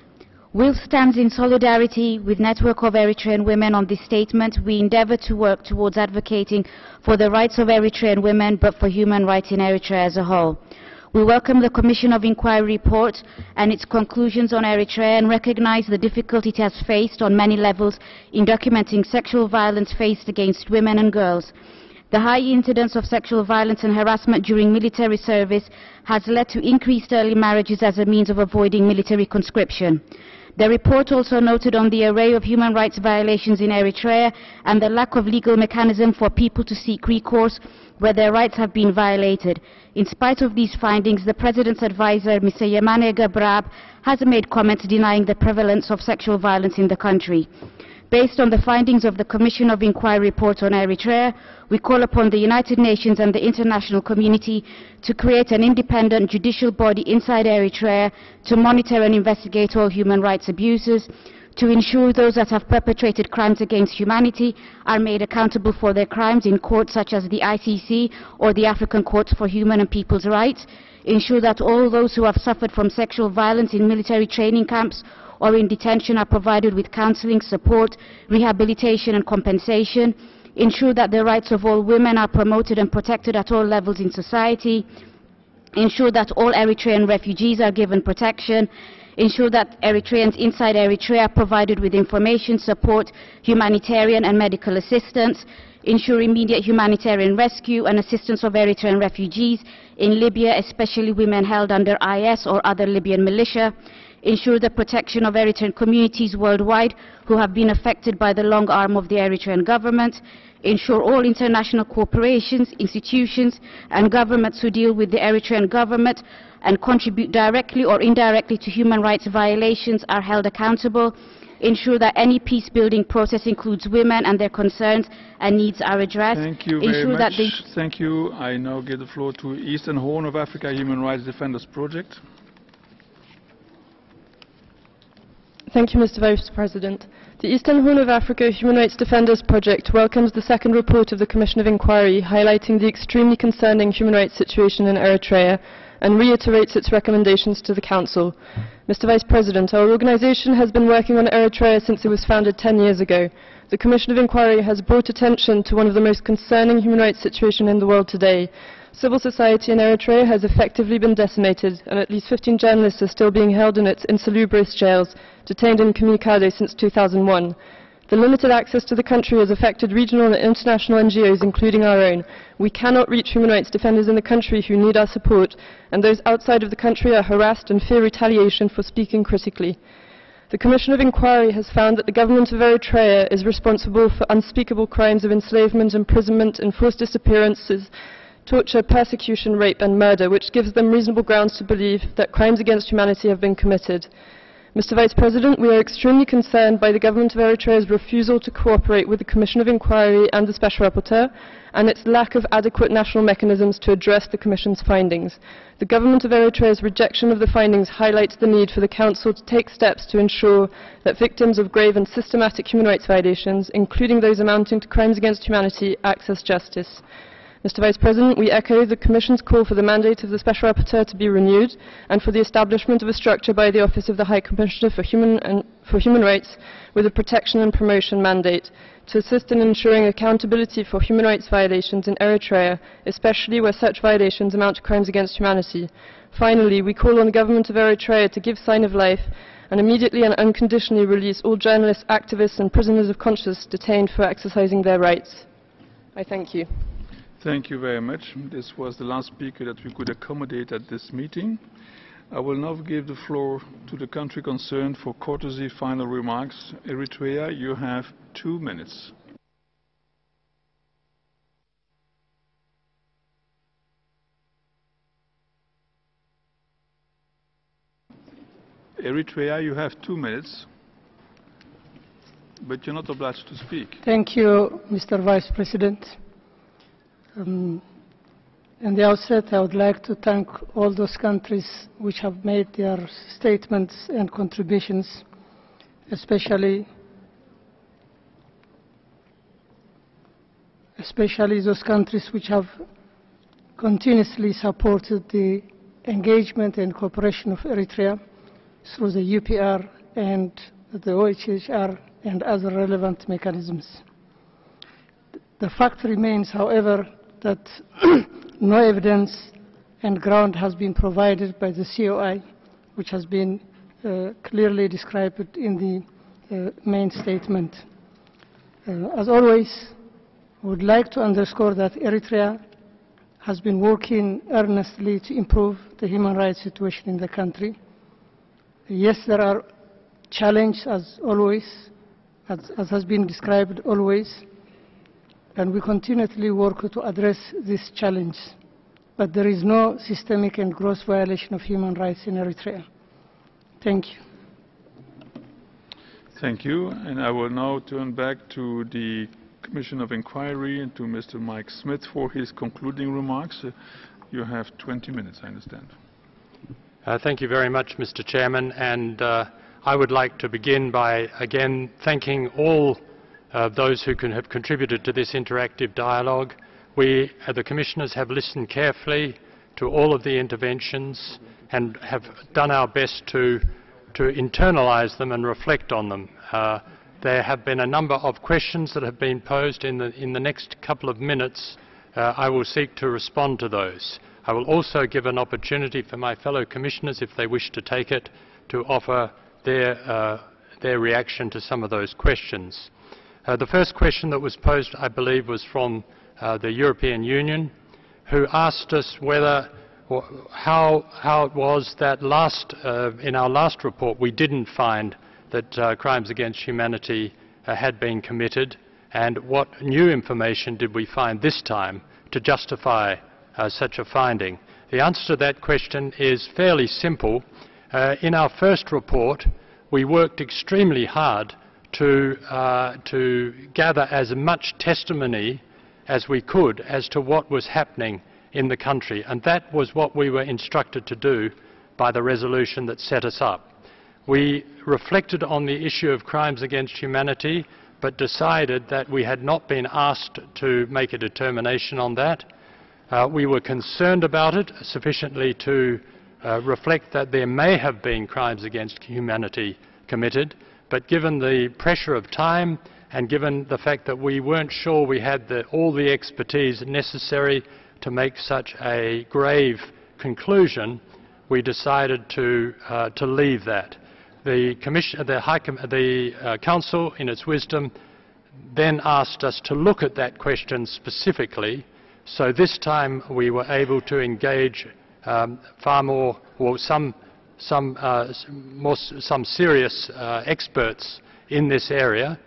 M: WIL stands in solidarity with Network of Eritrean Women on this statement. We endeavour to work towards advocating for the rights of Eritrean women, but for human rights in Eritrea as a whole. We welcome the Commission of Inquiry report and its conclusions on Eritrea and recognise the difficulty it has faced on many levels in documenting sexual violence faced against women and girls. The high incidence of sexual violence and harassment during military service has led to increased early marriages as a means of avoiding military conscription. The report also noted on the array of human rights violations in Eritrea and the lack of legal mechanism for people to seek recourse where their rights have been violated. In spite of these findings, the President's advisor, Mr. Yemane Ghebreab, has made comments denying the prevalence of sexual violence in the country. Based on the findings of the Commission of Inquiry report on Eritrea, we call upon the United Nations and the international community to create an independent judicial body inside Eritrea to monitor and investigate all human rights abuses, to ensure those that have perpetrated crimes against humanity are made accountable for their crimes in courts such as the ICC or the African Court for Human and People's Rights, ensure that all those who have suffered from sexual violence in military training camps or in detention are provided with counseling, support, rehabilitation and compensation, ensure that the rights of all women are promoted and protected at all levels in society, ensure that all Eritrean refugees are given protection, ensure that Eritreans inside Eritrea are provided with information, support, humanitarian and medical assistance, ensure immediate humanitarian rescue and assistance of Eritrean refugees in Libya, especially women held under IS or other Libyan militia, ensure the protection of Eritrean communities worldwide who have been affected by the long arm of the Eritrean government, ensure all international corporations, institutions and governments who deal with the Eritrean government and contribute directly or indirectly to human rights violations are held accountable, ensure that any peace-building process includes women and their concerns and needs are addressed.
A: Thank you very much. Thank you. I now give the floor to Eastern Horn of Africa Human Rights Defenders Project.
N: Thank you, Mr. Vice President. The Eastern Horn of Africa Human Rights Defenders Project welcomes the second report of the Commission of Inquiry highlighting the extremely concerning human rights situation in Eritrea and reiterates its recommendations to the Council. Mr. Vice President, our organisation has been working on Eritrea since it was founded 10 years ago. The Commission of Inquiry has brought attention to one of the most concerning human rights situations in the world today. Civil society in Eritrea has effectively been decimated, and at least 15 journalists are still being held in its insalubrious jails, detained in Communicado since 2001. The limited access to the country has affected regional and international NGOs, including our own. We cannot reach human rights defenders in the country who need our support, and those outside of the country are harassed and fear retaliation for speaking critically. The Commission of Inquiry has found that the government of Eritrea is responsible for unspeakable crimes of enslavement, imprisonment, enforced disappearances, torture, persecution, rape and murder, which gives them reasonable grounds to believe that crimes against humanity have been committed. Mr. Vice President, we are extremely concerned by the government of Eritrea's refusal to cooperate with the Commission of Inquiry and the Special Rapporteur, and its lack of adequate national mechanisms to address the Commission's findings. The government of Eritrea's rejection of the findings highlights the need for the Council to take steps to ensure that victims of grave and systematic human rights violations, including those amounting to crimes against humanity, access justice. Mr. Vice President, we echo the Commission's call for the mandate of the Special Rapporteur to be renewed and for the establishment of a structure by the Office of the High Commissioner for Human Rights with a protection and promotion mandate to assist in ensuring accountability for human rights violations in Eritrea, especially where such violations amount to crimes against humanity. Finally, we call on the government of Eritrea to give sign of life and immediately and unconditionally release all journalists, activists and prisoners of conscience detained for exercising their rights. I thank you.
A: Thank you very much. This was the last speaker that we could accommodate at this meeting. I will now give the floor to the country concerned for courtesy final remarks. Eritrea, you have 2 minutes. Eritrea, you have 2 minutes, but you're not obliged to speak.
O: Thank you, Mr. Vice President. In the outset, I would like to thank all those countries which have made their statements and contributions, especially those countries which have continuously supported the engagement and cooperation of Eritrea through the UPR and the OHCHR and other relevant mechanisms. The fact remains, however, that no evidence and ground has been provided by the COI, which has been clearly described in the main statement. As always, I would like to underscore that Eritrea has been working earnestly to improve the human rights situation in the country. Yes, there are challenges, as always, as has been described always, and we continually work to address this challenge. But there is no systemic and gross violation of human rights in Eritrea. Thank you.
A: Thank you. And I will now turn back to the Commission of Inquiry and to Mr. Mike Smith for his concluding remarks. You have 20 minutes, I understand.
P: Thank you very much, Mr. Chairman. And I would like to begin by, again, thanking all those who have contributed to this interactive dialogue. We, the Commissioners, have listened carefully to all of the interventions and have done our best to internalise them and reflect on them. There have been a number of questions that have been posed. In the next couple of minutes, I will seek to respond to those. I will also give an opportunity for my fellow Commissioners, if they wish to take it, to offer their reaction to some of those questions. The first question that was posed, I believe, was from the European Union, who asked us whether, how it was that in our last report we didn't find that crimes against humanity had been committed, and what new information did we find this time to justify such a finding. The answer to that question is fairly simple. In our first report, we worked extremely hard to gather as much testimony as we could as to what was happening in the country, and that was what we were instructed to do by the resolution that set us up. We reflected on the issue of crimes against humanity, but decided that we had not been asked to make a determination on that. We were concerned about it sufficiently to reflect that there may have been crimes against humanity committed, but given the pressure of time and given the fact that we weren't sure we had all the expertise necessary to make such a grave conclusion, we decided to leave that. The Council, in its wisdom, then asked us to look at that question specifically, so this time we were able to engage far more, or some serious experts in this area.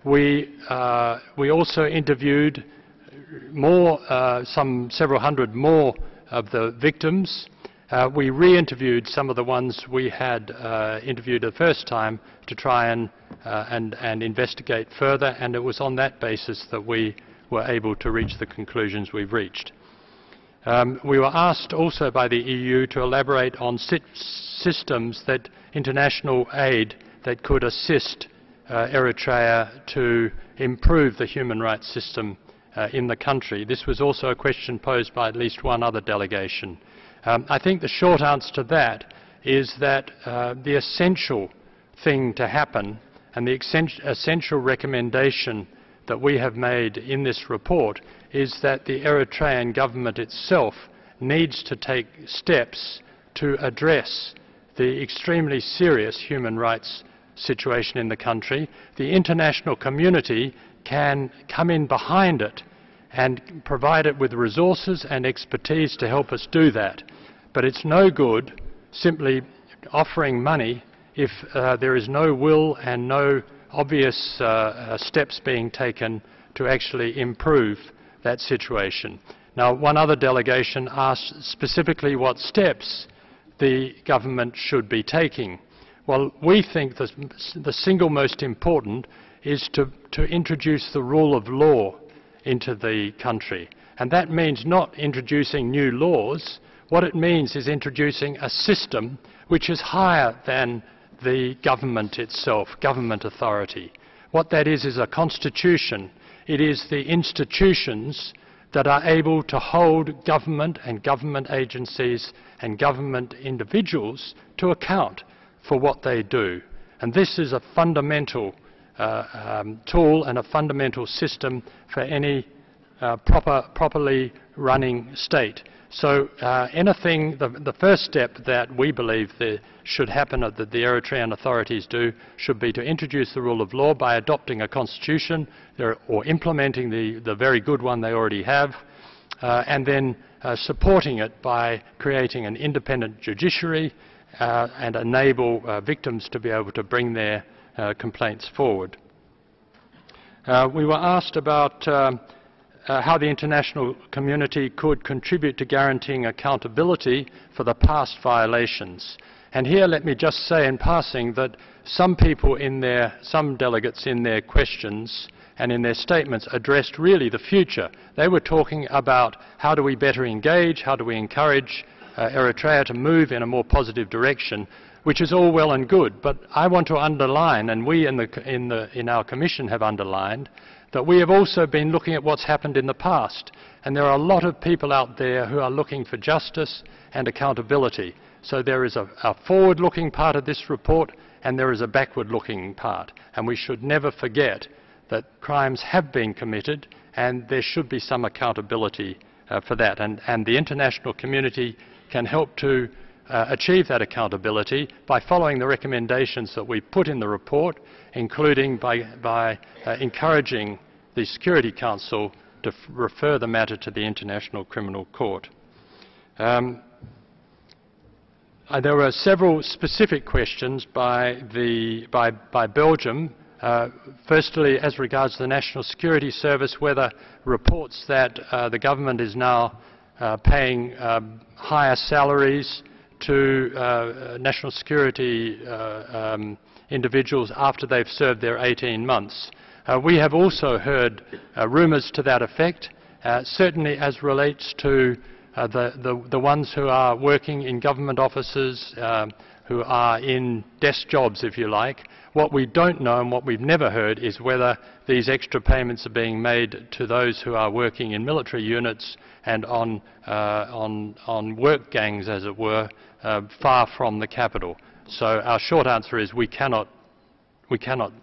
P: We also interviewed several hundred more of the victims. We re-interviewed some of the ones we had interviewed the first time to try and investigate further, and it was on that basis that we were able to reach the conclusions we've reached. We were asked also by the EU to elaborate on systems that international aid that could assist Eritrea to improve the human rights system in the country. This was also a question posed by at least one other delegation. I think the short answer to that is that the essential thing to happen and the essential recommendation that we have made in this report is that the Eritrean government itself needs to take steps to address the extremely serious human rights situation in the country, the international community can come in behind it and provide it with resources and expertise to help us do that. But it's no good simply offering money if there is no will and no obvious steps being taken to actually improve that situation. Now, one other delegation asked specifically what steps the government should be taking. Well, we think the single most important is to introduce the rule of law into the country. And that means not introducing new laws. What it means is introducing a system which is higher than the government itself, government authority. What that is a constitution. It is the institutions that are able to hold government and government agencies and government individuals to account for what they do. And this is a fundamental tool and a fundamental system for any properly running state. So anything, the first step that we believe should happen, that the Eritrean authorities do, should be to introduce the rule of law by adopting a constitution or implementing the very good one they already have, and then supporting it by creating an independent judiciary and enable victims to be able to bring their complaints forward. We were asked about how the international community could contribute to guaranteeing accountability for the past violations. And here let me just say in passing that some delegates in their questions and in their statements addressed really the future. They were talking about how do we better engage, how do we encourage Eritrea to move in a more positive direction, which is all well and good. But I want to underline, and we in our commission have underlined, that we have also been looking at what's happened in the past. And there are a lot of people out there who are looking for justice and accountability. So there is a forward-looking part of this report and there is a backward-looking part. And we should never forget that crimes have been committed and there should be some accountability for that. And the international community can help to achieve that accountability by following the recommendations that we put in the report, including by encouraging the Security Council to refer the matter to the International Criminal Court. There were several specific questions by Belgium. Firstly, as regards the National Security Service, whether reports that the government is now paying higher salaries to national security individuals after they've served their 18 months. We have also heard rumours to that effect, certainly as relates to the ones who are working in government offices, who are in desk jobs, if you like. What we don't know and what we've never heard is whether these extra payments are being made to those who are working in military units and on work gangs, as it were, far from the capital. So our short answer is we cannot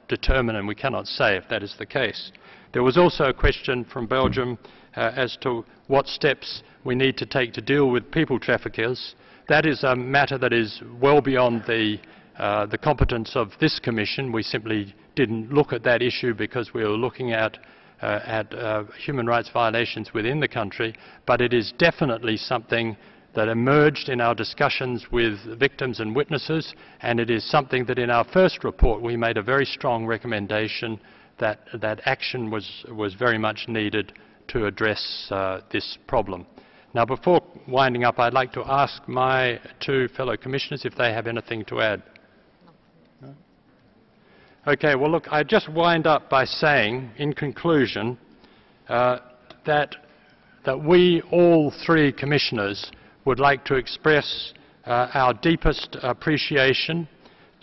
P: determine and we cannot say if that is the case. There was also a question from Belgium as to what steps we need to take to deal with people traffickers. That is a matter that is well beyond the competence of this Commission. We simply didn't look at that issue because we were looking at human rights violations within the country, but it is definitely something that emerged in our discussions with victims and witnesses, and it is something that in our first report we made a very strong recommendation that action was very much needed to address this problem. Now, before winding up, I'd like to ask my two fellow commissioners if they have anything to add. No? Okay, well look, I just wind up by saying, in conclusion, that we, all three commissioners, would like to express our deepest appreciation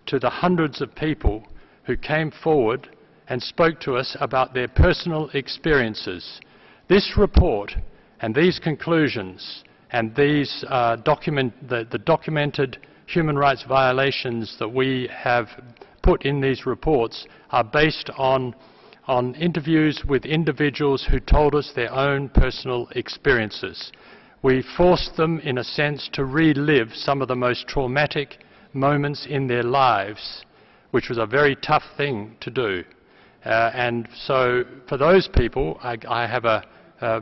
P: to the hundreds of people who came forward and spoke to us about their personal experiences. This report and these conclusions and these the documented human rights violations that we have put in these reports are based on interviews with individuals who told us their own personal experiences. We forced them, in a sense, to relive some of the most traumatic moments in their lives, which was a very tough thing to do. And so for those people, I have a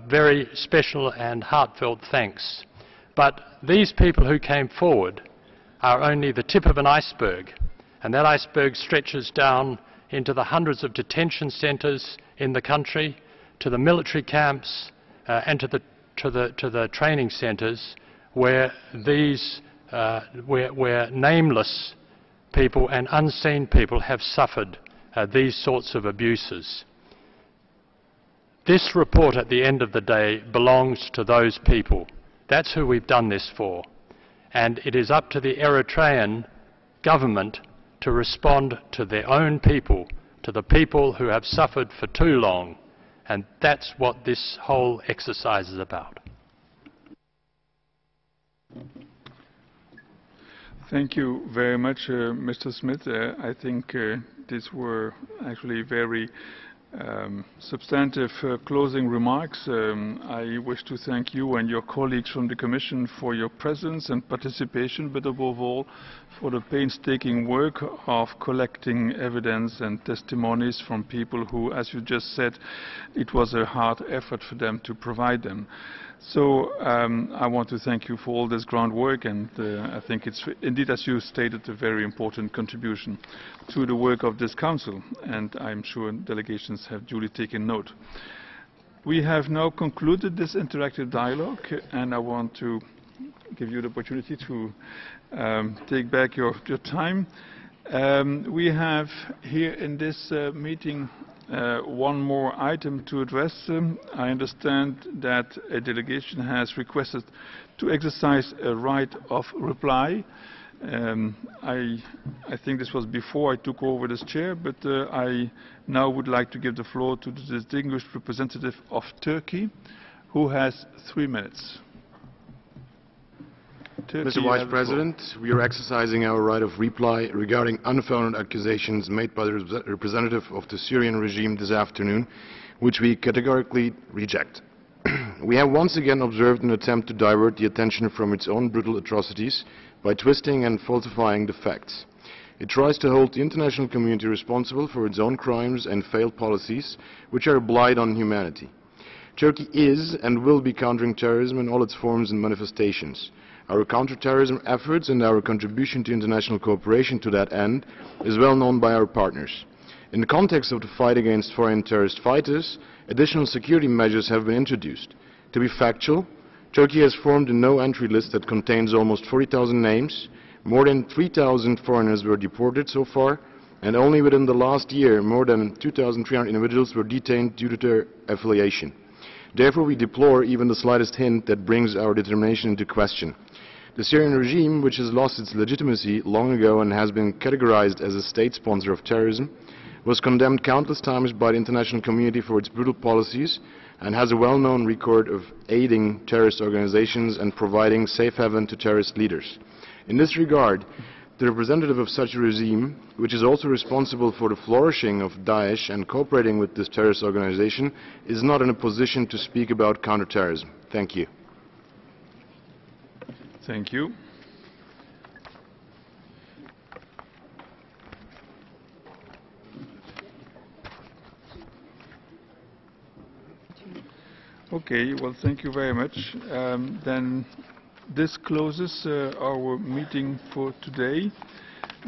P: very special and heartfelt thanks. But these people who came forward are only the tip of an iceberg, and that iceberg stretches down into the hundreds of detention centres in the country, to the military camps, and to the training centres where these where nameless people and unseen people have suffered these sorts of abuses. This report at the end of the day belongs to those people. That's who we've done this for. And it is up to the Eritrean government to respond to their own people, to the people who have suffered for too long. And that's what this whole exercise is about.
A: Thank you very much, Mr. Smith. I think these were actually very substantive closing remarks. I wish to thank you and your colleagues from the Commission for your presence and participation, but above all for the painstaking work of collecting evidence and testimonies from people who, as you just said, it was a hard effort for them to provide them. So I want to thank you for all this groundwork, and I think it's indeed, as you stated, a very important contribution to the work of this Council, and I'm sure delegations have duly taken note. We have now concluded this interactive dialogue, and I want to give you the opportunity to take back your time. We have here in this meeting one more item to address. I understand that a delegation has requested to exercise a right of reply. I think this was before I took over this chair, but I now would like to give the floor to the distinguished representative of Turkey, who has 3 minutes.
W: Mr. Vice President, we are exercising our right of reply regarding unfounded accusations made by the representative of the Syrian regime this afternoon, which we categorically reject. We have once again observed an attempt to divert the attention from its own brutal atrocities by twisting and falsifying the facts. It tries to hold the international community responsible for its own crimes and failed policies, which are a blight on humanity. Turkey is and will be countering terrorism in all its forms and manifestations. Our counter-terrorism efforts and our contribution to international cooperation to that end is well known by our partners. In the context of the fight against foreign terrorist fighters, additional security measures have been introduced. To be factual, Turkey has formed a no-entry list that contains almost 40,000 names. More than 3,000 foreigners were deported so far, and only within the last year more than 2,300 individuals were detained due to their affiliation. Therefore, we deplore even the slightest hint that brings our determination into question. The Syrian regime, which has lost its legitimacy long ago and has been categorized as a state sponsor of terrorism, was condemned countless times by the international community for its brutal policies and has a well-known record of aiding terrorist organizations and providing safe haven to terrorist leaders. In this regard, the representative of such a regime, which is also responsible for the flourishing of Daesh and cooperating with this terrorist organization, is not in a position to speak about counterterrorism. Thank you.
A: Thank you. Okay, well, thank you very much. Then this closes our meeting for today.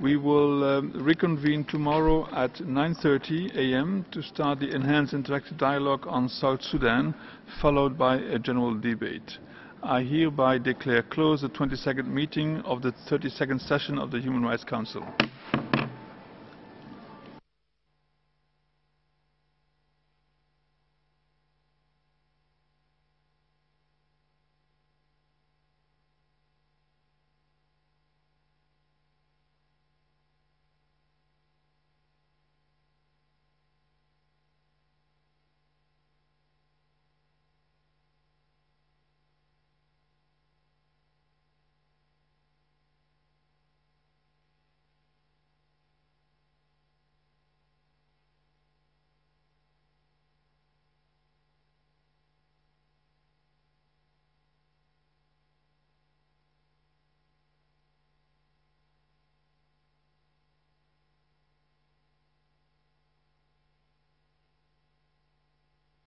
A: We will reconvene tomorrow at 9:30 a.m. to start the enhanced interactive dialogue on South Sudan, followed by a general debate. I hereby declare closed the 22nd meeting of the 32nd session of the Human Rights Council.